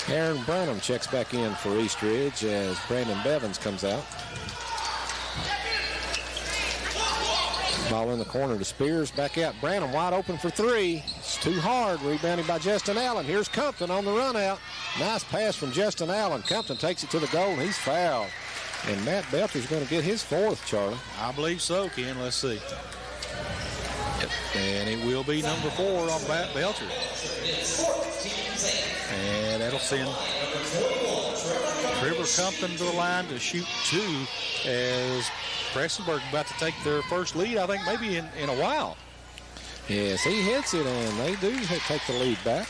Aaron Branham checks back in for East Ridge as Brandon Bevins comes out. Ball in the corner to Spears. Back out. Branham wide open for three. It's too hard. Rebounded by Justin Allen. Here's Compton on the run out. Nice pass from Justin Allen. Compton takes it to the goal, and he's fouled. And Matt Belcher's going to get his fourth, Charlie. I believe so, Ken. Let's see. And it will be number 4 on Matt Belcher. And that'll send Trevor Compton to the line to shoot 2 as Prestonsburg about to take their first lead, I think, maybe in a while. Yes, he hits it, and they do take the lead back.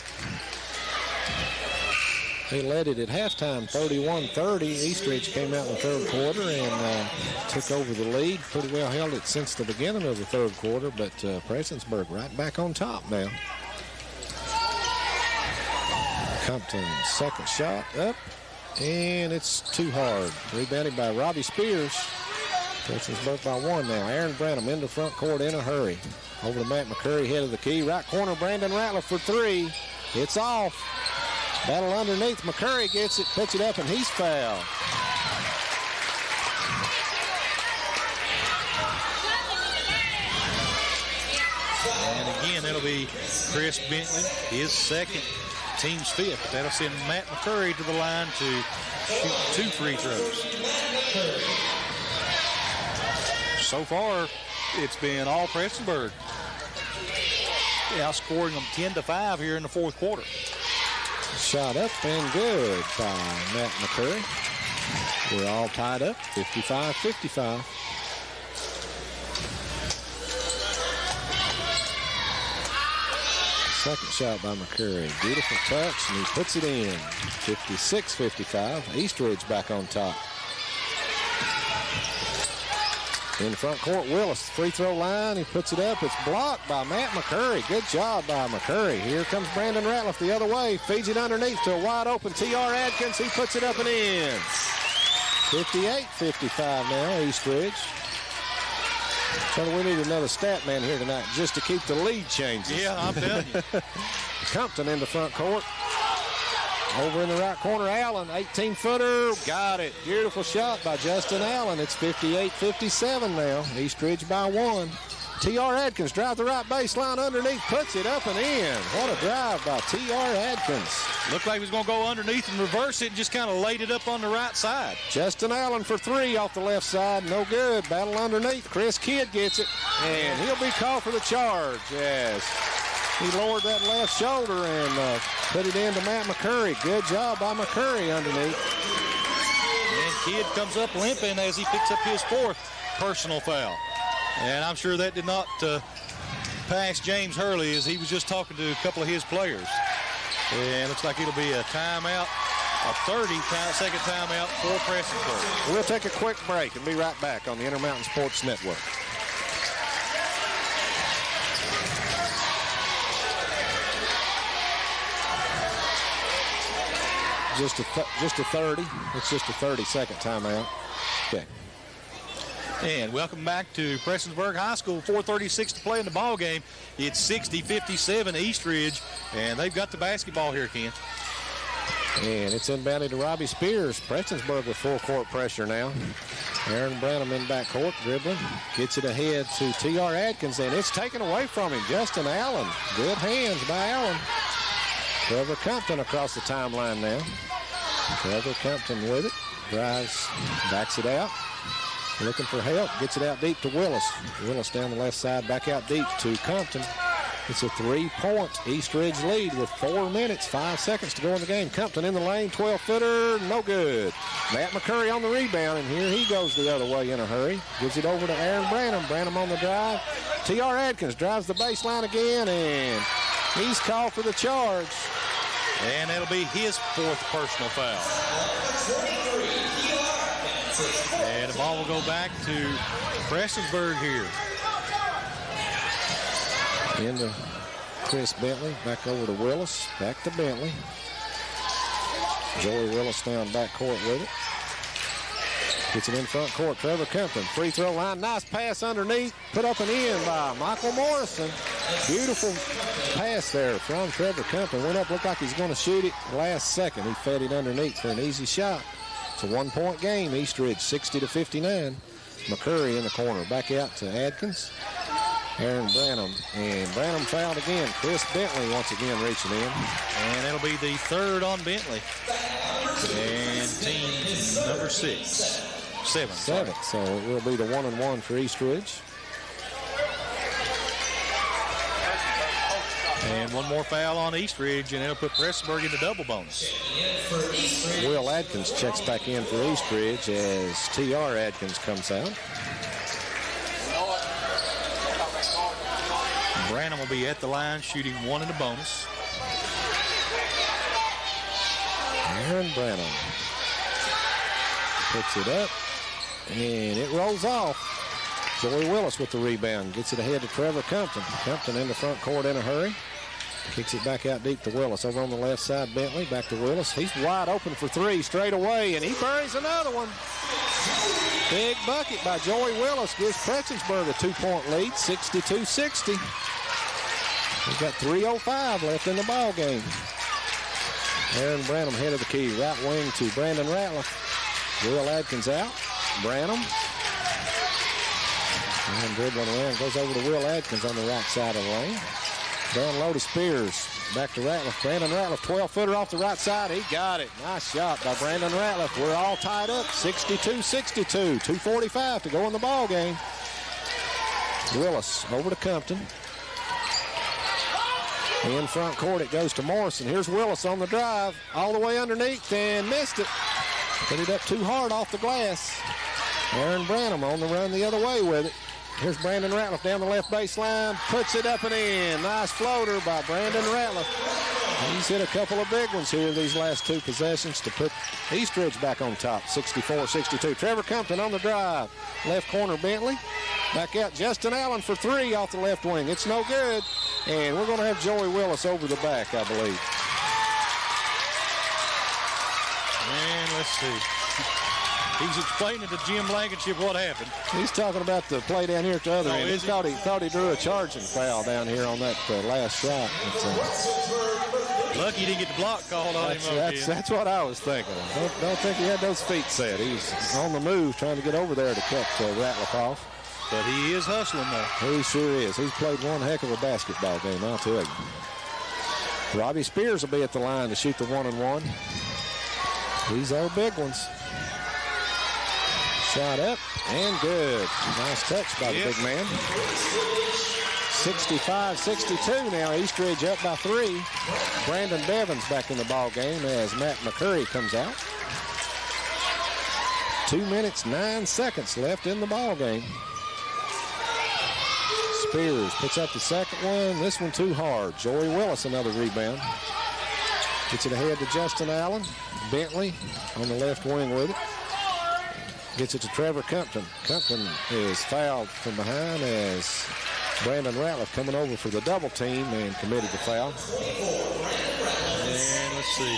They led it at halftime, 31-30. East Ridge came out in the third quarter and took over the lead. Pretty well held it since the beginning of the third quarter, but Prestonsburg right back on top now. Compton's second shot up, and it's too hard. Rebounded by Robbie Spears. Prestonsburg by 1 now. Aaron Branham into front court in a hurry. Over to Matt McCurry, head of the key. Right corner, Brandon Ratliff for 3. It's off. Battle underneath. McCurry gets it, puts it up, and he's fouled. And again, that'll be Chris Bentley, his second, team's 5th. That'll send Matt McCurry to the line to shoot 2 free throws. So far, it's been all Prestonsburg. Outscoring them 10-5 here in the fourth quarter. Shot up and good by Matt McCurry. We're all tied up, 55-55. Second shot by McCurry. Beautiful touch, and he puts it in. 56-55. East Ridge back on top. In the front court, Willis, free throw line. He puts it up. It's blocked by Matt McCurry. Good job by McCurry. Here comes Brandon Ratliff the other way. Feeds it underneath to a wide open T.R. Adkins. He puts it up and in. 58-55 now, East Ridge. So we need another stat man here tonight just to keep the lead changes. Yeah, I'm telling you. Compton in the front court. Over in the right corner, Allen, 18-footer, got it. Beautiful shot by Justin Allen. It's 58-57 now. East Ridge by 1. T.R. Adkins drives the right baseline underneath, puts it up and in. What a drive by T.R. Adkins. Looked like he was going to go underneath and reverse it and just kind of laid it up on the right side. Justin Allen for 3 off the left side. No good. Battle underneath. Chris Kidd gets it, and he'll be called for the charge. Yes. He lowered that left shoulder and put it into Matt McCurry. Good job by McCurry underneath. And Kidd comes up limping as he picks up his 4th personal foul. And I'm sure that did not pass James Hurley as he was just talking to a couple of his players. And looks like it'll be a timeout, a 30-second timeout for Prestonsburg. We'll take a quick break and be right back on the Intermountain Sports Network. Just a 30. It's just a 30-second timeout. Okay. And welcome back to Prestonsburg High School. 4:36 to play in the ball game. It's 60-57 Eastridge, and they've got the basketball here, Ken. And it's inbounded to Robbie Spears. Prestonsburg with full court pressure now. Aaron Branham in backcourt, dribbling. Gets it ahead to T.R. Adkins, and it's taken away from him. Justin Allen. Good hands by Allen. Trevor Compton across the timeline now. Trevor Compton with it. Drives, backs it out. Looking for help. Gets it out deep to Willis. Willis down the left side, back out deep to Compton. It's a 3-point Eastridge lead with 4 minutes, 5 seconds to go in the game. Compton in the lane, 12-footer, no good. Matt McCurry on the rebound, and here he goes the other way in a hurry. Gives it over to Aaron Branham. Branham on the drive. T.R. Adkins drives the baseline again, and he's called for the charge. And that'll be his 4th personal foul. And the ball will go back to Prestonsburg here. Into Chris Bentley, back over to Willis, back to Bentley. Joey Willis down backcourt with it. Gets it in front court, Trevor Compton. Free throw line, nice pass underneath. Put up and in by Michael Morrison. Beautiful pass there from Trevor Compton. Went up, looked like he's going to shoot it. Last second, he fed it underneath for an easy shot. It's a 1-point game, Eastridge 60-59. McCurry in the corner, back out to Adkins. Aaron Branham, and Branham fouled again. Chris Bentley once again reaching in. And it'll be the 3rd on Bentley. And team number 7. So it will be the 1-and-1 for Eastridge. And one more foul on Eastridge, and it'll put Prestonsburg into double bonus. Will Adkins checks back in for Eastridge as T.R. Adkins comes out. Branham will be at the line shooting 1 in the bonus. Aaron Branham puts it up, and it rolls off. Joey Willis with the rebound. Gets it ahead to Trevor Compton. Compton in the front court in a hurry. Kicks it back out deep to Willis. Over on the left side, Bentley. Back to Willis. He's wide open for 3 straight away, and he buries another one. Big bucket by Joey Willis gives Prestonsburg a 2-point lead, 62-60. We've got 3:05 left in the ball game. Aaron Branham head of the key. Right wing to Brandon Ratliff. Will Adkins out. Branham. And dribbling around. Goes over to Will Adkins on the right side of the lane. Down low to Spears. Back to Ratliff. Brandon Ratliff, 12-footer off the right side. He got it. Nice shot by Brandon Ratliff. We're all tied up, 62-62. 2:45 to go in the ball game. Willis over to Compton. In front court, it goes to Morrison. Here's Willis on the drive. All the way underneath and missed it. Put it up too hard off the glass. Aaron Branham on the run the other way with it. Here's Brandon Ratliff down the left baseline. Puts it up and in. Nice floater by Brandon Ratliff. He's hit a couple of big ones here these last 2 possessions to put Eastridge back on top, 64-62. Trevor Compton on the drive. Left corner, Bentley. Back out, Justin Allen for 3 off the left wing. It's no good. And we're going to have Joey Willis over the back, I believe. And let's see. He's explaining to Jim Blankenship what happened. He's talking about the play down here at the other end. He thought he drew a charging foul down here on that last shot. Lucky he didn't get the block called on him. That's what I was thinking. Don't think he had those feet set. He's on the move trying to get over there to cut Ratliff off. But he is hustling, though. He sure is. He's played one heck of a basketball game, I'll tell you. Robbie Spears will be at the line to shoot the 1-and-1. These are big ones. Shot up and good. Nice touch by the big man. 65-62 now. Eastridge up by 3. Brandon Bevins back in the ball game as Matt McCurry comes out. 2 minutes, 9 seconds left in the ball game. Spears puts up the second one. This one too hard. Joey Willis another rebound. Gets it ahead to Justin Allen. Bentley on the left wing with it. Gets it to Trevor Compton. Compton is fouled from behind as Brandon Ratliff coming over for the double team and committed the foul. And let's see.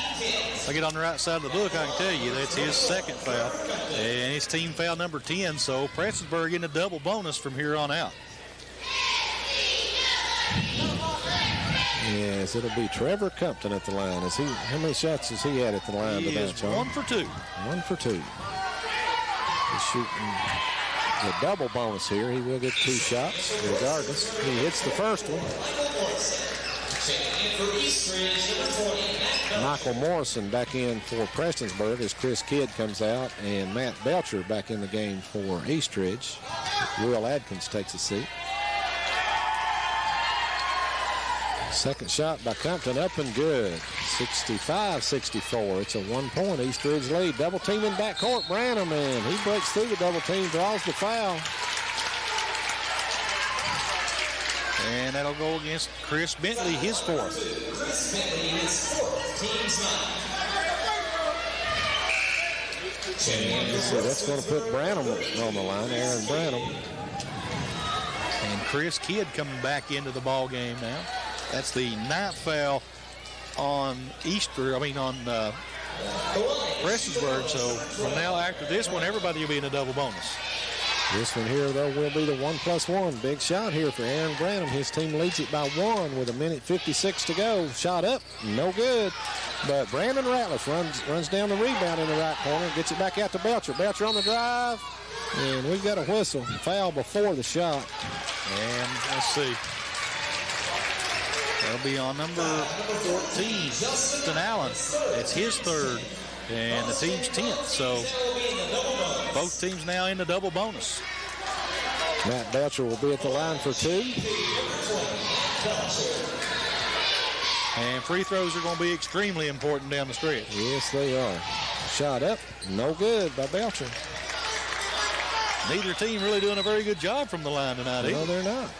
I get on the right side of the book, I can tell you that's his second foul. And it's team foul number 10, so Prestonsburg in a double bonus from here on out. Yes, it'll be Trevor Compton at the line. How many shots has he had at the line He tonight, is Charlie? 1 for 2. 1 for 2. He's shooting the double bonus here. He will get 2 shots regardless. He hits the first one. Michael Morrison back in for Prestonsburg as Chris Kidd comes out, and Matt Belcher back in the game for Eastridge. Will Adkins takes a seat. Second shot by Compton, up and good. 65-64. It's a 1-point Eastridge lead. Double team in backcourt. Branham, and he breaks through the double team, draws the foul. And that'll go against Chris Bentley, his fourth. And that's going to put Branham on the line, Aaron Branham. And Chris Kidd coming back into the ball game now. That's the 9th foul on Prestonsburg. So from now after this one, everybody will be in a double bonus. This one here, though, will be the 1+1. Big shot here for Aaron Branham. His team leads it by 1 with 1:56 to go. Shot up, no good. But Brandon Ratliff runs down the rebound in the right corner, gets it back out to Belcher. Belcher on the drive, and we've got a whistle. Foul before the shot. And let's see. That'll be on number 14, Justin Allen. It's his third, and the team's 10th. So both teams now in the double bonus. Matt Belcher will be at the line for 2. And free throws are going to be extremely important down the stretch. Yes, they are. Shot up, no good by Belcher. Neither team really doing a very good job from the line tonight. No, they're not.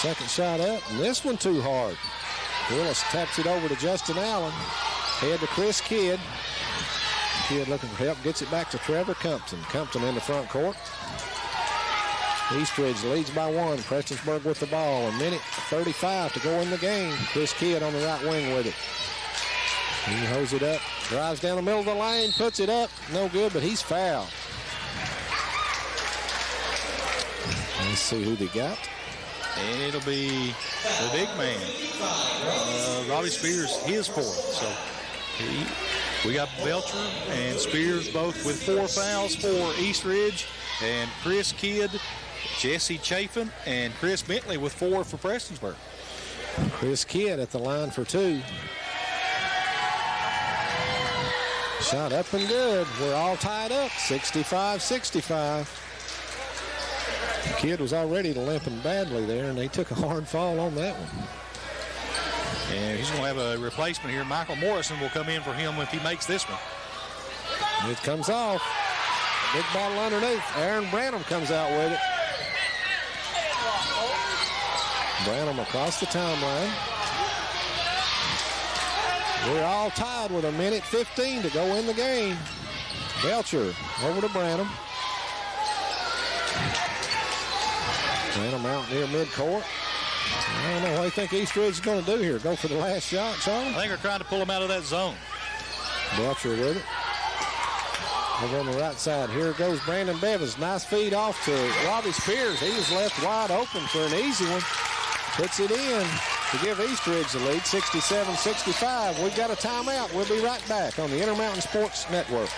Second shot up, and this one too hard. Willis taps it over to Justin Allen. Head to Chris Kidd. Kidd looking for help, gets it back to Trevor Compton. Compton in the front court. Eastridge leads by 1. Prestonsburg with the ball. 1:35 to go in the game. Chris Kidd on the right wing with it. He holds it up, drives down the middle of the lane, puts it up. No good, but he's fouled. Let's see who they got. And it'll be the big man, Robbie Spears, his fourth. So we got Belcher and Spears both with 4 fouls for Eastridge, and Chris Kidd, Jesse Chafin, and Chris Bentley with 4 for Prestonsburg. Chris Kidd at the line for 2. Shot up and good. We're all tied up, 65-65. Kidd was already limping badly there, and they took a hard fall on that one. And he's going to have a replacement here. Michael Morrison will come in for him if he makes this one. It comes off. Big battle underneath. Aaron Branham comes out with it. Branham across the timeline. We're all tied with 1:15 to go in the game. Belcher over to Branham. Branham out near midcourt. I don't know what you think Eastridge is going to do here. Go for the last shot, Charlie? I think they're trying to pull him out of that zone. Belcher with it. Over on the right side. Here goes Brandon Bevins. Nice feed off to Robbie Spears. He was left wide open for an easy one. Puts it in to give Eastridge the lead, 67-65. We've got a timeout. We'll be right back on the Intermountain Sports Network.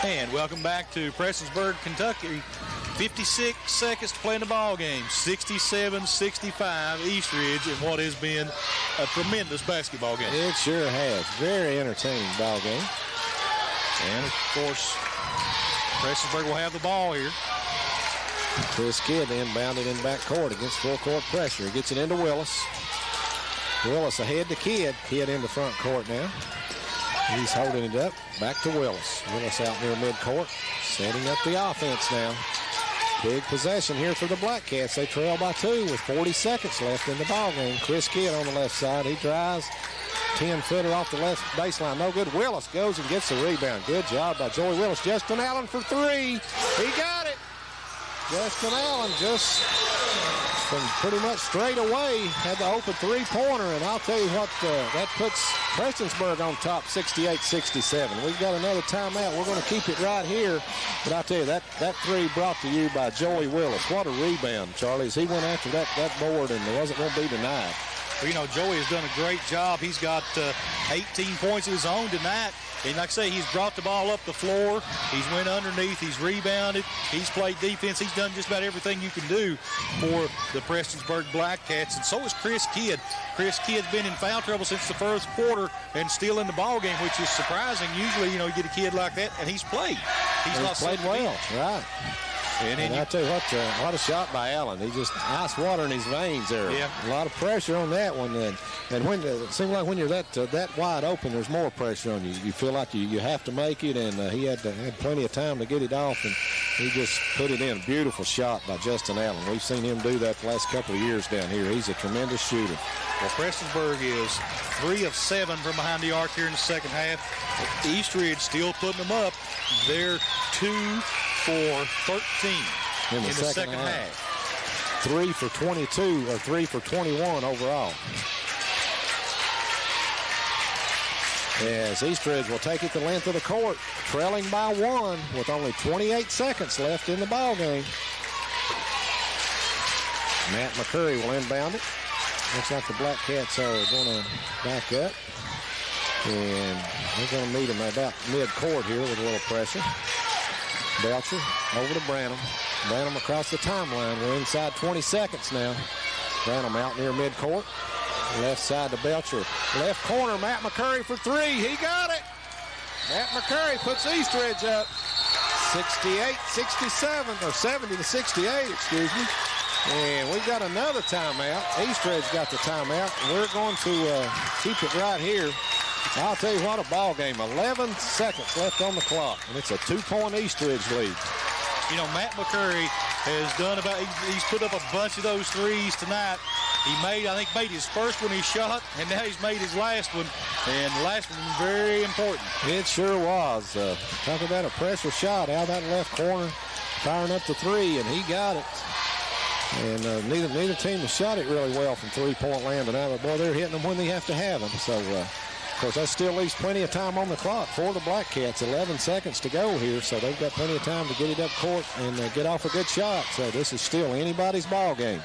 And welcome back to Prestonsburg, Kentucky. 56 seconds to play in the ball game. 67-65 Eastridge in what has been a tremendous basketball game. It sure has. Very entertaining ball game. And of course, Prestonsburg will have the ball here. Chris Kidd inbounded in backcourt against full court pressure. He gets it into Willis. Willis ahead to Kidd. Kidd into front court now. He's holding it up. Back to Willis. Willis out near midcourt. Setting up the offense now. Big possession here for the Black Cats. They trail by 2 with 40 seconds left in the ball game. Chris Kidd on the left side. He drives. 10-footer off the left baseline. No good. Willis goes and gets the rebound. Good job by Joey Willis. Justin Allen for 3. He got it. Justin Allen just from pretty much straight away had the open three-pointer, and I'll tell you what, that puts Prestonsburg on top 68-67. We've got another timeout. We're going to keep it right here, but I'll tell you, that three brought to you by Joey Willis. What a rebound, Charlie, as he went after that board, and it wasn't going to be denied. Well, you know, Joey has done a great job. He's got 18 points of his own tonight. And like I say, he's brought the ball up the floor. He's went underneath. He's rebounded. He's played defense. He's done just about everything you can do for the Prestonsburg Black Cats. And so is Chris Kidd. Chris Kidd's been in foul trouble since the first quarter and still in the ball game, which is surprising. Usually, you know, you get a kid like that, and he's played. He's played well, right. And I tell you what a shot by Allen. He just ice water in his veins there. Yeah. A lot of pressure on that one. And when it seems like when you're that wide open, there's more pressure on you. You feel like you have to make it, and he had plenty of time to get it off, and he just put it in. Beautiful shot by Justin Allen. We've seen him do that the last couple of years down here. He's a tremendous shooter. Well, Prestonsburg is 3 of 7 from behind the arc here in the second half. Eastridge still putting them up. They're 2 for 13 in the second half. 3 for 22 or 3 for 21 overall. As Eastridge will take it the length of the court, trailing by 1 with only 28 seconds left in the ball game. Matt McCurry will inbound it. Looks like the Black Cats are going to back up. And they're going to meet him about mid-court here with a little pressure. Belcher over to Branham. Branham across the timeline. We're inside 20 seconds now. Branham out near midcourt. Left side to Belcher. Left corner, Matt McCurry for 3. He got it. Matt McCurry puts Eastridge up 68-67, or 70-68, excuse me. And we've got another timeout. Eastridge got the timeout. We're going to keep it right here. I'll tell you what, a ball game. 11 seconds left on the clock, and it's a 2-point Eastridge lead. You know, Matt McCurry has done he's put up a bunch of those threes tonight. He made his first one he shot, and now he's made his last one, and the last one very important. It sure was. Talk about a pressure shot out of that left corner, firing up the 3, and he got it. And neither team has shot it really well from three-point land, but boy, they're hitting them when they have to have them. So, of course, that still leaves plenty of time on the clock for the Black Cats. 11 seconds to go here, so they've got plenty of time to get it up court and get off a good shot. So this is still anybody's ball game.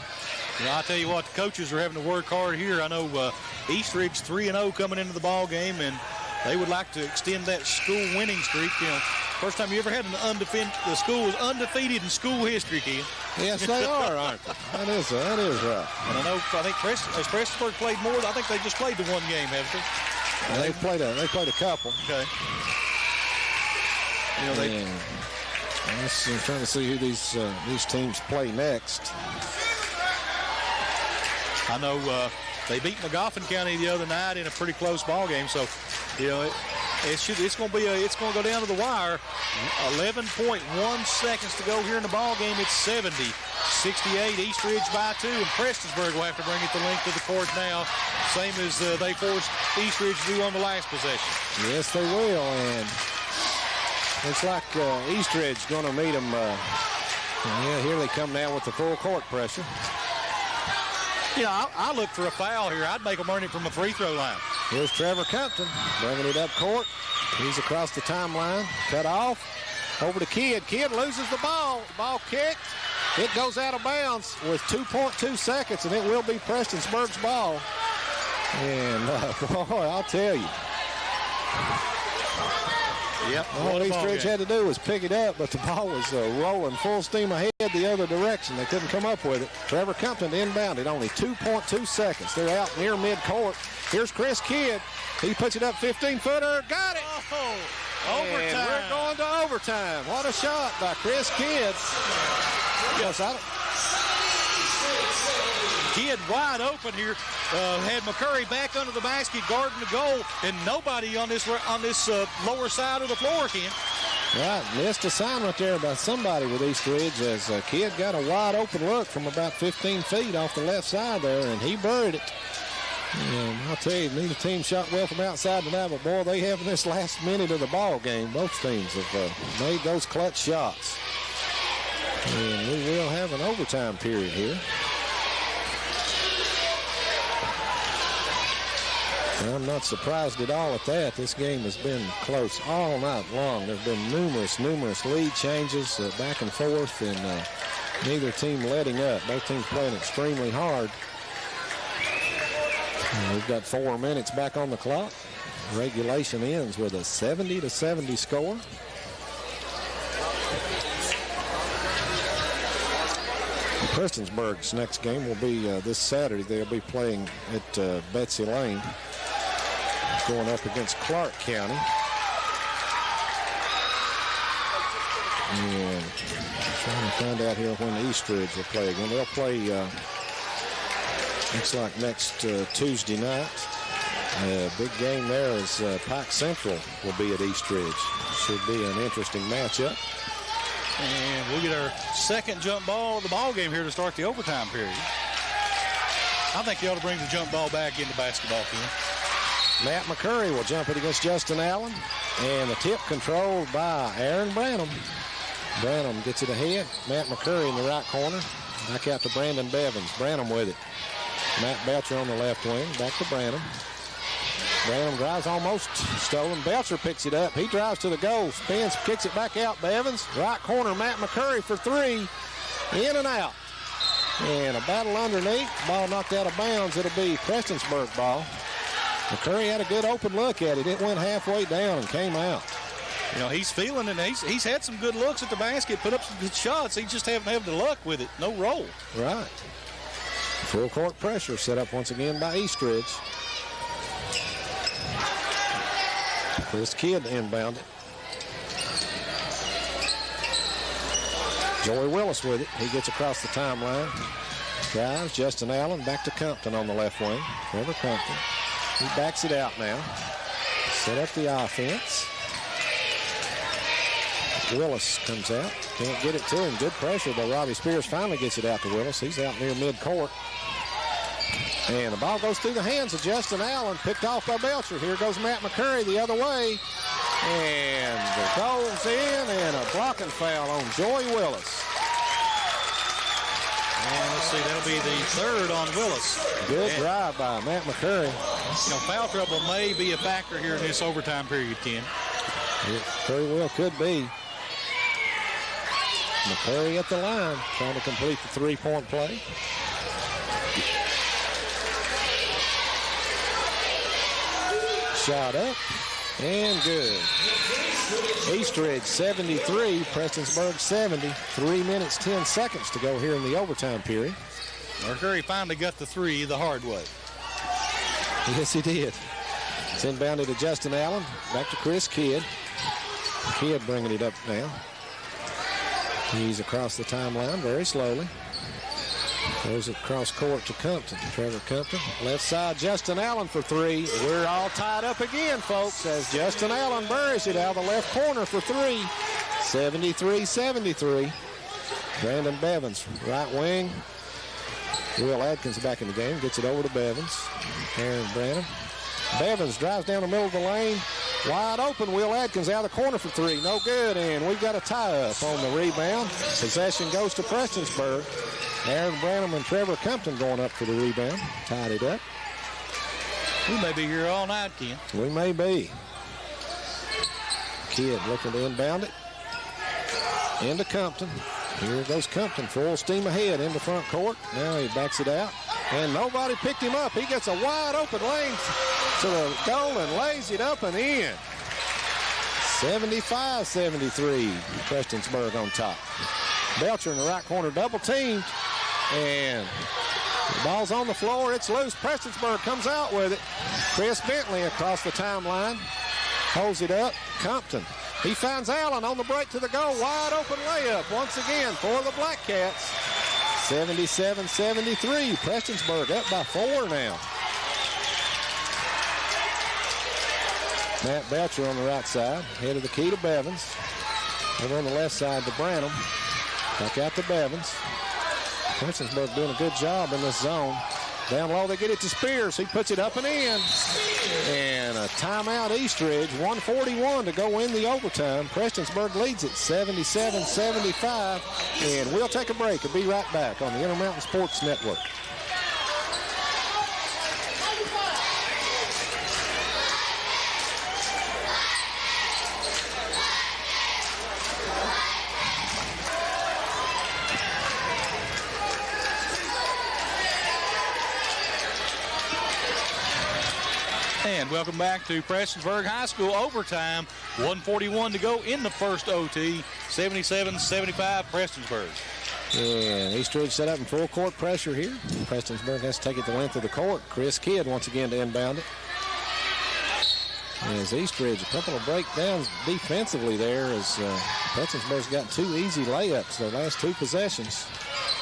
Well, I'll tell you what, the coaches are having to work hard here. I know Eastridge 3-0 coming into the ball game, and they would like to extend that school winning streak. You know, first time you ever had the school was undefeated in school history, Ken. Yes, they are, aren't they? That is right. And I think has Prestonsburg played more? I think they just played the one game, haven't they? They played a couple. Okay. You know, I'm trying to see who these teams play next. I know they beat McGoffin County the other night in a pretty close ball game, so you know it's going to go down to the wire. 11.1 seconds to go here in the ball game. It's 70-68. Eastridge by 2, and Prestonsburg will have to bring it the length of the court now, same as they forced Eastridge to do on the last possession. Yes, they will, and looks like Eastridge going to meet them. Here they come now with the full court pressure. You know, I look for a foul here. I'd make them earn it from a free throw line. Here's Trevor Compton bringing it up court. He's across the timeline, cut off, over to Kidd. Kidd loses the ball. The ball kicked. It goes out of bounds with 2.2 seconds, and it will be Prestonsburg's ball. And, boy, I'll tell you. Yep. All Eastridge had to do was pick it up, but the ball was rolling full steam ahead the other direction. They couldn't come up with it. Trevor Compton inbounded, only 2.2 seconds. They're out near midcourt. Here's Chris Kidd. He puts it up 15-footer. Got it. Oh, overtime. And we're going to overtime. What a shot by Chris Kidd. Yes, Kidd wide open here. Had McCurry back under the basket, guarding the goal, and nobody on this lower side of the floor, Ken. Right, missed assignment there by somebody with East Ridge as a kid got a wide open look from about 15 feet off the left side there, and he buried it. And I'll tell you, neither team shot well from outside tonight, but boy, they have in this last minute of the ball game. Both teams have made those clutch shots. And we will have an overtime period here. And I'm not surprised at all at that. This game has been close all night long. There have been numerous lead changes back and forth, and neither team letting up. Both teams playing extremely hard. And we've got 4 minutes back on the clock. Regulation ends with a 70-70 score. Prestonsburg's next game will be this Saturday. They'll be playing at Betsy Lane, going up against Clark County. And trying to find out here when the East Ridge will play again. They'll play, looks like next Tuesday night. Big game there is Pike Central will be at East Ridge. Should be an interesting matchup. And we'll get our second jump ball of the ball game here to start the overtime period. I think they ought to bring the jump ball back into basketball field. Matt McCurry will jump it against Justin Allen. And the tip controlled by Aaron Branham. Branham gets it ahead. Matt McCurry in the right corner. Back out to Brandon Bevins. Branham with it. Matt Belcher on the left wing. Back to Branham. Branham drives, almost stolen. Belcher picks it up. He drives to the goal. Spins, kicks it back out. Bevins. Right corner, Matt McCurry for three. In and out. And a battle underneath. Ball knocked out of bounds. It'll be Prestonsburg ball. McCurry had a good open look at it. It went halfway down and came out. You know, he's feeling it. He's had some good looks at the basket, put up some good shots. He just haven't had the luck with it. No roll. Right. Full court pressure set up once again by East Ridge. This kid inbound it. Joey Willis with it. He gets across the timeline. Drives. Justin Allen back to Compton on the left wing. Trevor Compton. He backs it out now. Set up the offense. Willis comes out. Can't get it to him. Good pressure, but Robbie Spears finally gets it out to Willis. He's out near midcourt. And the ball goes through the hands of Justin Allen. Picked off by Belcher. Here goes Matt McCurry the other way. And it goes in, and a blocking foul on Joey Willis. And let's see, that'll be the third on Willis. Good drive by Matt McCurry. You know, foul trouble may be a factor here in this overtime period, Ken. It very well could be. McCurry at the line, trying to complete the three-point play. Shot up and good. East Ridge 73, Prestonsburg 70. 3 minutes, 10 seconds to go here in the overtime period. McCurry finally got the three the hard way. Yes, he did. It's inbounded to Justin Allen. Back to Chris Kidd. Kidd bringing it up now. He's across the timeline very slowly. Throws it across court to Compton. Trevor Compton. Left side, Justin Allen for three. We're all tied up again, folks, as Justin Allen buries it out of the left corner for three. 73-73. Brandon Bevins, right wing. Will Adkins back in the game. Gets it over to Bevins. Aaron Branham. Bevins drives down the middle of the lane. Wide open. Will Adkins out of the corner for three. No good. And we've got a tie-up on the rebound. Possession goes to Prestonsburg. Aaron Branham and Trevor Compton going up for the rebound. Tied it up. We may be here all night, Ken. We may be. Kidd looking to inbound it. Into Compton. Here goes Compton, full steam ahead into front court. Now he backs it out. And nobody picked him up. He gets a wide open lane to the goal and lays it up and in. 75-73. Prestonsburg on top. Belcher in the right corner, double teamed. And the ball's on the floor. It's loose. Prestonsburg comes out with it. Chris Bentley across the timeline. Holds it up. Compton. He finds Allen on the break to the goal. Wide open layup once again for the Black Cats. 77-73. Prestonsburg up by 4 now. Matt Belcher on the right side. Head of the key to Bevins. Over on the left side to Branham. Back out to Bevins. Prestonsburg doing a good job in this zone. Down low, they get it to Spears. He puts it up and in. And a timeout, Eastridge. 1:41 to go in the overtime. Prestonsburg leads it 77-75. And we'll take a break and be right back on the Intermountain Sports Network. And welcome back to Prestonsburg High School overtime. 1:41 to go in the first OT. 77-75 Prestonsburg. And Eastridge set up in full court pressure here. Prestonsburg has to take it the length of the court. Chris Kidd once again to inbound it. As Eastridge, a couple of breakdowns defensively there as Prestonsburg's got 2 easy layups their last 2 possessions.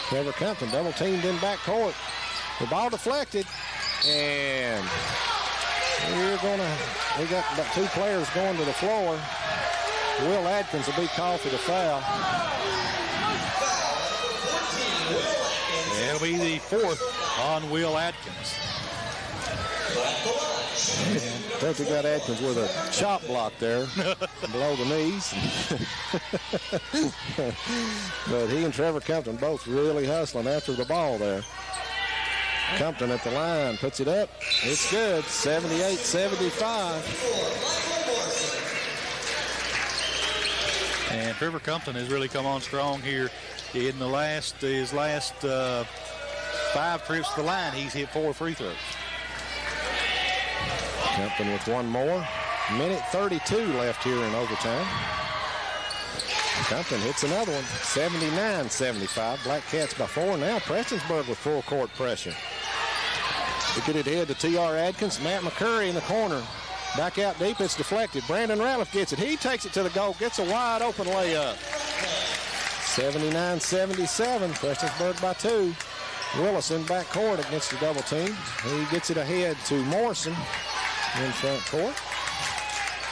Trevor Compton double teamed in backcourt. The ball deflected, and we got about 2 players going to the floor. Will Adkins will be called for the foul. It'll be the 4th on Will Adkins. They got Adkins with a chop block there below the knees. But he and Trevor Compton both really hustling after the ball there. Compton at the line, puts it up. It's good, 78-75. And Trevor Compton has really come on strong here in his last 5 trips to the line. He's hit 4 free throws. Compton with one more. Minute 32 left here in overtime. Compton hits another one, 79-75. Black Cats by 4. Now Prestonsburg with full court pressure. We get it ahead to T.R. Adkins. Matt McCurry in the corner. Back out deep, it's deflected. Brandon Ratliff gets it. He takes it to the goal, gets a wide open layup. 79-77, Prestonsburg by 2. Willis in backcourt against the double team. He gets it ahead to Morrison in front court.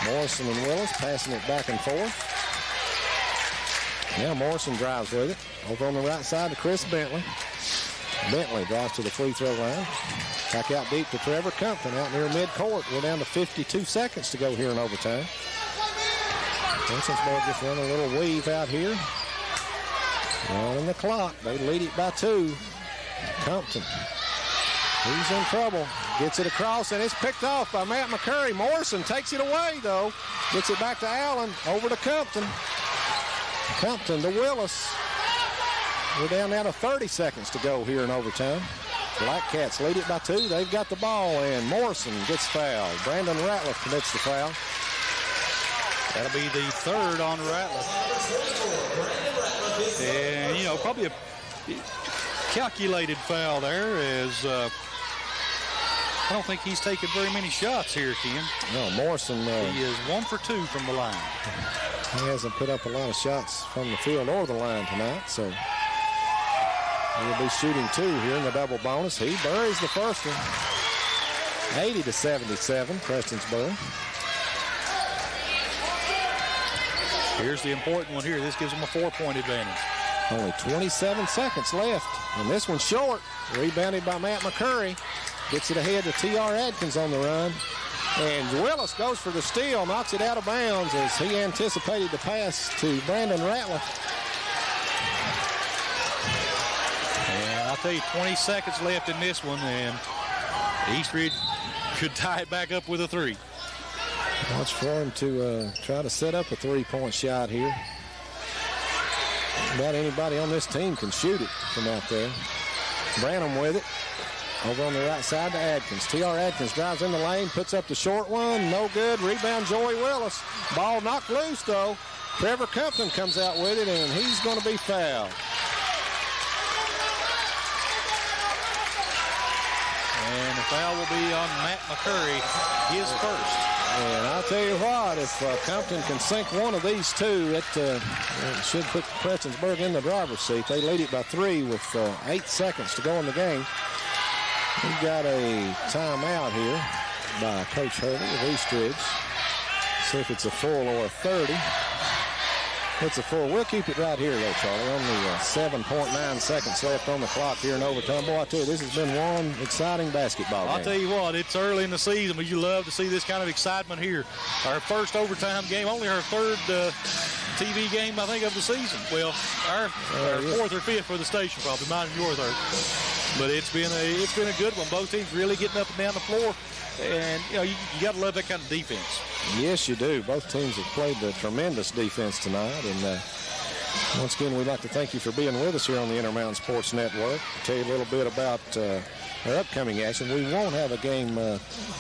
Morrison and Willis passing it back and forth. Now Morrison drives with it. Over on the right side to Chris Bentley. Bentley drives to the free throw line. Back out deep to Trevor Compton out near midcourt. We're down to 52 seconds to go here in overtime. Prestonsburg just running a little weave out here. On the clock. They lead it by 2. Compton. He's in trouble. Gets it across, and it's picked off by Matt McCurry. Morrison takes it away, though. Gets it back to Allen. Over to Compton. Compton to Willis. We're down now to 30 seconds to go here in overtime. Black Cats lead it by 2. They've got the ball, and Morrison gets fouled. Brandon Ratliff commits the foul. That'll be the 3rd on Ratliff. And, probably a calculated foul there as I don't think he's taken very many shots here, Ken. No, Morrison. He is 1 for 2 from the line. He hasn't put up a lot of shots from the field or the line tonight, so he'll be shooting 2 here in the double bonus. He buries the first one. 80-77, Prestonsburg. Here's the important one here. This gives them a 4-point advantage. Only 27 seconds left, and this one's short. Rebounded by Matt McCurry. Gets it ahead to T.R. Adkins on the run. And Willis goes for the steal, knocks it out of bounds as he anticipated the pass to Brandon Ratliff. And I'll tell you, 20 seconds left in this one, and Eastridge could tie it back up with a 3. Watch for him to try to set up a 3-point shot here. About anybody on this team can shoot it from out there. Branham with it. Over on the right side to Adkins. T.R. Adkins drives in the lane, puts up the short one. No good. Rebound, Joey Willis. Ball knocked loose, though. Trevor Compton comes out with it, and he's going to be fouled. And the foul will be on Matt McCurry, his first. And I'll tell you what, if Compton can sink one of these 2, it should put Prestonsburg in the driver's seat. They lead it by 3 with 8 seconds to go in the game. We've got a timeout here by Coach Hurley of Eastridge. See if it's a full or a 30. It's a full. We'll keep it right here, though, Charlie. Only 7.9 seconds left on the clock here in overtime. Boy, I tell you, this has been one exciting basketball game. I'll tell you what, it's early in the season, but you love to see this kind of excitement here. Our first overtime game, only our third TV game, I think, of the season. Well, our fourth or fifth for the station, probably. Mine and your third. But it's been a good one. Both teams really getting up and down the floor. And, you got to love that kind of defense. Yes, you do. Both teams have played a tremendous defense tonight. And once again, we'd like to thank you for being with us here on the Intermountain Sports Network. I'll tell you a little bit about our upcoming action. We won't have a game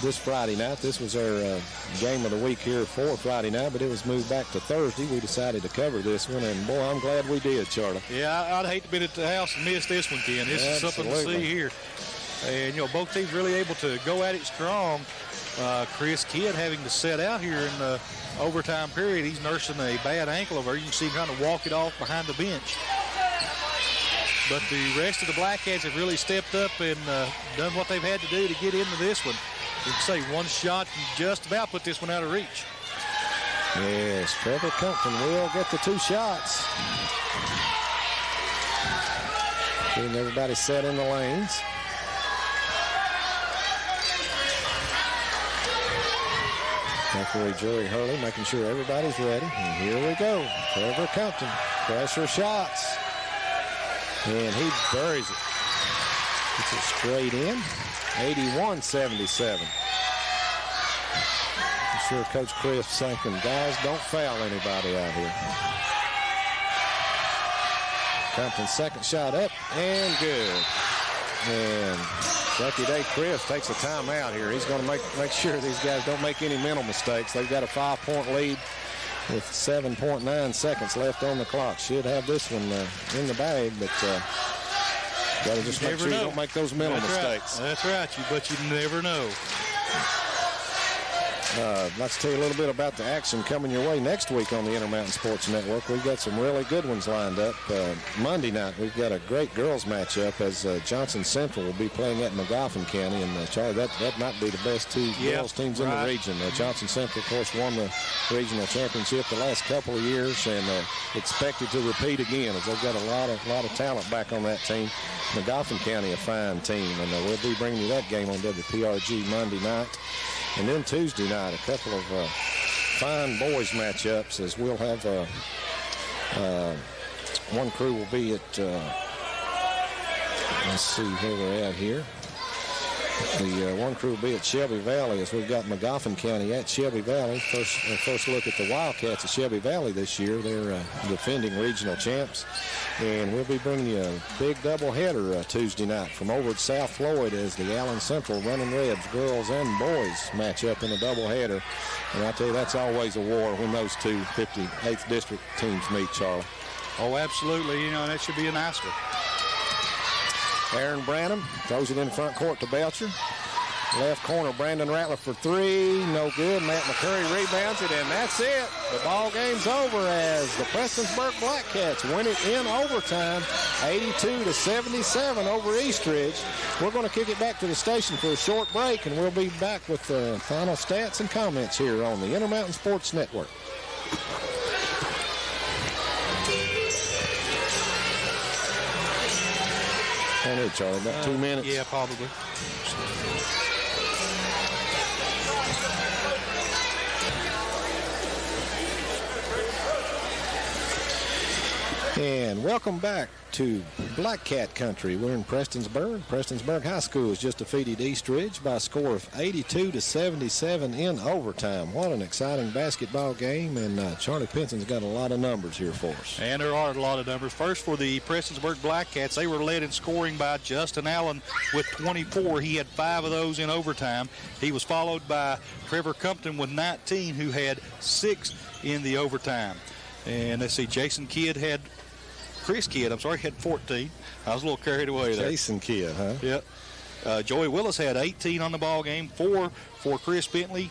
this Friday night. This was our game of the week here for Friday night, but it was moved back to Thursday. We decided to cover this one, and, boy, I'm glad we did, Charlie. Yeah, I'd hate to be at the house and miss this one, Ken. This is something to see here. And, both teams really able to go at it strong. Chris Kidd having to set out here in the overtime period. He's nursing a bad ankle over there. You can see him trying to walk it off behind the bench. But the rest of the Black Cats have really stepped up and done what they've had to do to get into this one. You can say one shot and just about put this one out of reach. Yes, Trevor Compton will get the 2 shots. Getting everybody set in the lanes. Referee Jerry Hurley making sure everybody's ready. And here we go. Trevor Compton, pressure shots. And he buries it. It's a straight in. 81-77. I'm sure Coach Chris thinking, guys, don't foul anybody out here. Compton's second shot up and good. And Lucky Day Chris takes a timeout here. He's going to make sure these guys don't make any mental mistakes. They've got a 5-point lead with 7.9 seconds left on the clock. Should have this one in the bag, but got to just make sure you don't make those mental mistakes. That's right, but you never know. Let's tell you a little bit about the action coming your way next week on the Intermountain Sports Network. We've got some really good ones lined up. Monday night, we've got a great girls matchup as Johnson Central will be playing at Magoffin County. And, Charlie, that might be the best 2 girls teams in the region. Johnson Central, of course, won the regional championship the last couple of years and expected to repeat again as they've got a lot of talent back on that team. Magoffin County, a fine team, and we'll be bringing you that game on WPRG Monday night. And then Tuesday night, a couple of fine boys matchups as we'll have one crew will be at, let's see where we're at here. The one crew will be at Shelby Valley as we've got Magoffin County at Shelby Valley. First look at the Wildcats of Shelby Valley this year. They're defending regional champs. And we'll be bringing you a big doubleheader Tuesday night from over at South Floyd as the Allen Central Running Reds girls and boys match up in a doubleheader. And I tell you, that's always a war when those two 58th District teams meet, Charlie. Oh, absolutely. That should be a nice one. Aaron Branham throws it in front court to Belcher. Left corner, Brandon Rattler for 3. No good. Matt McCurry rebounds it, and that's it. The ball game's over as the Prestonsburg Black Cats win it in overtime, 82-77 over Eastridge. We're going to kick it back to the station for a short break, and we'll be back with the final stats and comments here on the Intermountain Sports Network. I know, Charlie, about 2 minutes. Yeah, probably. And welcome back to Black Cat Country. We're in Prestonsburg. Prestonsburg High School has just defeated Eastridge by a score of 82-77 in overtime. What an exciting basketball game, and Charlie Penson's got a lot of numbers here for us. And there are a lot of numbers. First, for the Prestonsburg Black Cats, they were led in scoring by Justin Allen with 24. He had 5 of those in overtime. He was followed by Trevor Compton with 19, who had 6 in the overtime. And let's see, Chris Kidd had 14. I was a little carried away there. Jason Kidd, huh? Yep. Joey Willis had 18 on the ball game, 4 for Chris Bentley,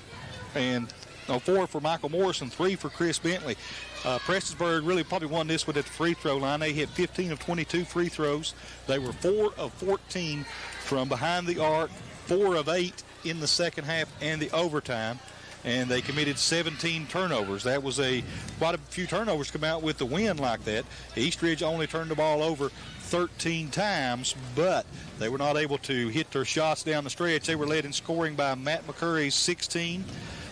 and 4 for Michael Morrison, 3 for Chris Bentley. Prestonsburg really probably won this one at the free throw line. They hit 15 of 22 free throws. They were 4 of 14 from behind the arc, 4 of 8 in the second half and the overtime. and they committed 17 turnovers. That was quite a few turnovers come out with the win like that. East Ridge only turned the ball over 13 times, but they were not able to hit their shots down the stretch. They were led in scoring by Matt McCurry, 16,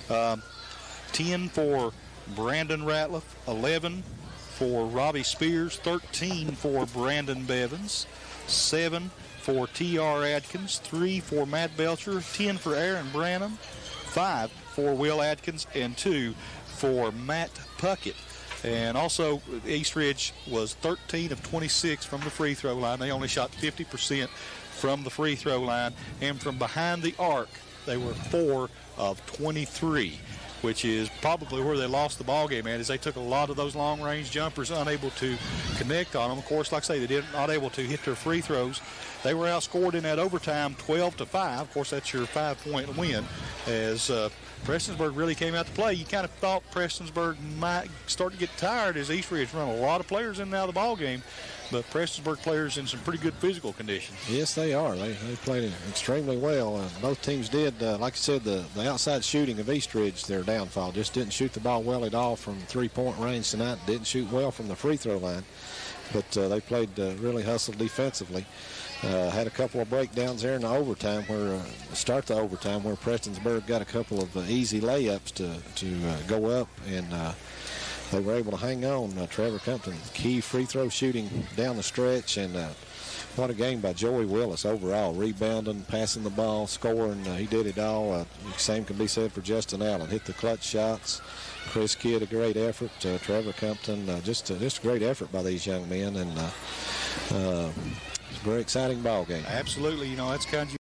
10 for Brandon Ratliff, 11 for Robbie Spears, 13 for Brandon Bevins, 7 for T.R. Adkins, 3 for Matt Belcher, 10 for Aaron Branham, 5 for Will Adkins, and 2 for Matt Puckett. And also, East Ridge was 13 of 26 from the free throw line. They only shot 50% from the free throw line. And from behind the arc, they were 4 of 23, which is probably where they lost the ball game at, is they took a lot of those long-range jumpers, unable to connect on them. Of course, like I say, they not able to hit their free throws. They were outscored in that overtime 12-5. Of course, that's your 5-point win, as Prestonsburg really came out to play. You kind of thought Prestonsburg might start to get tired as East Ridge run a lot of players in and out of the ball game, but Prestonsburg players in some pretty good physical condition. Yes, they are. They played extremely well. Both teams did. Like I said, the outside shooting of East Ridge, their downfall, just didn't shoot the ball well at all from three-point range tonight. Didn't shoot well from the free throw line, but they played really hustled defensively. Had a couple of breakdowns there in the overtime, where start the overtime, where Prestonsburg got a couple of easy layups to go up, and they were able to hang on. Trevor Compton, key free throw shooting down the stretch, and what a game by Joey Willis overall, rebounding, passing the ball, scoring. He did it all. Same can be said for Justin Allen. Hit the clutch shots. Chris Kidd, a great effort. Trevor Compton, just a great effort by these young men, and it's a very exciting ball game. Absolutely. That's kind of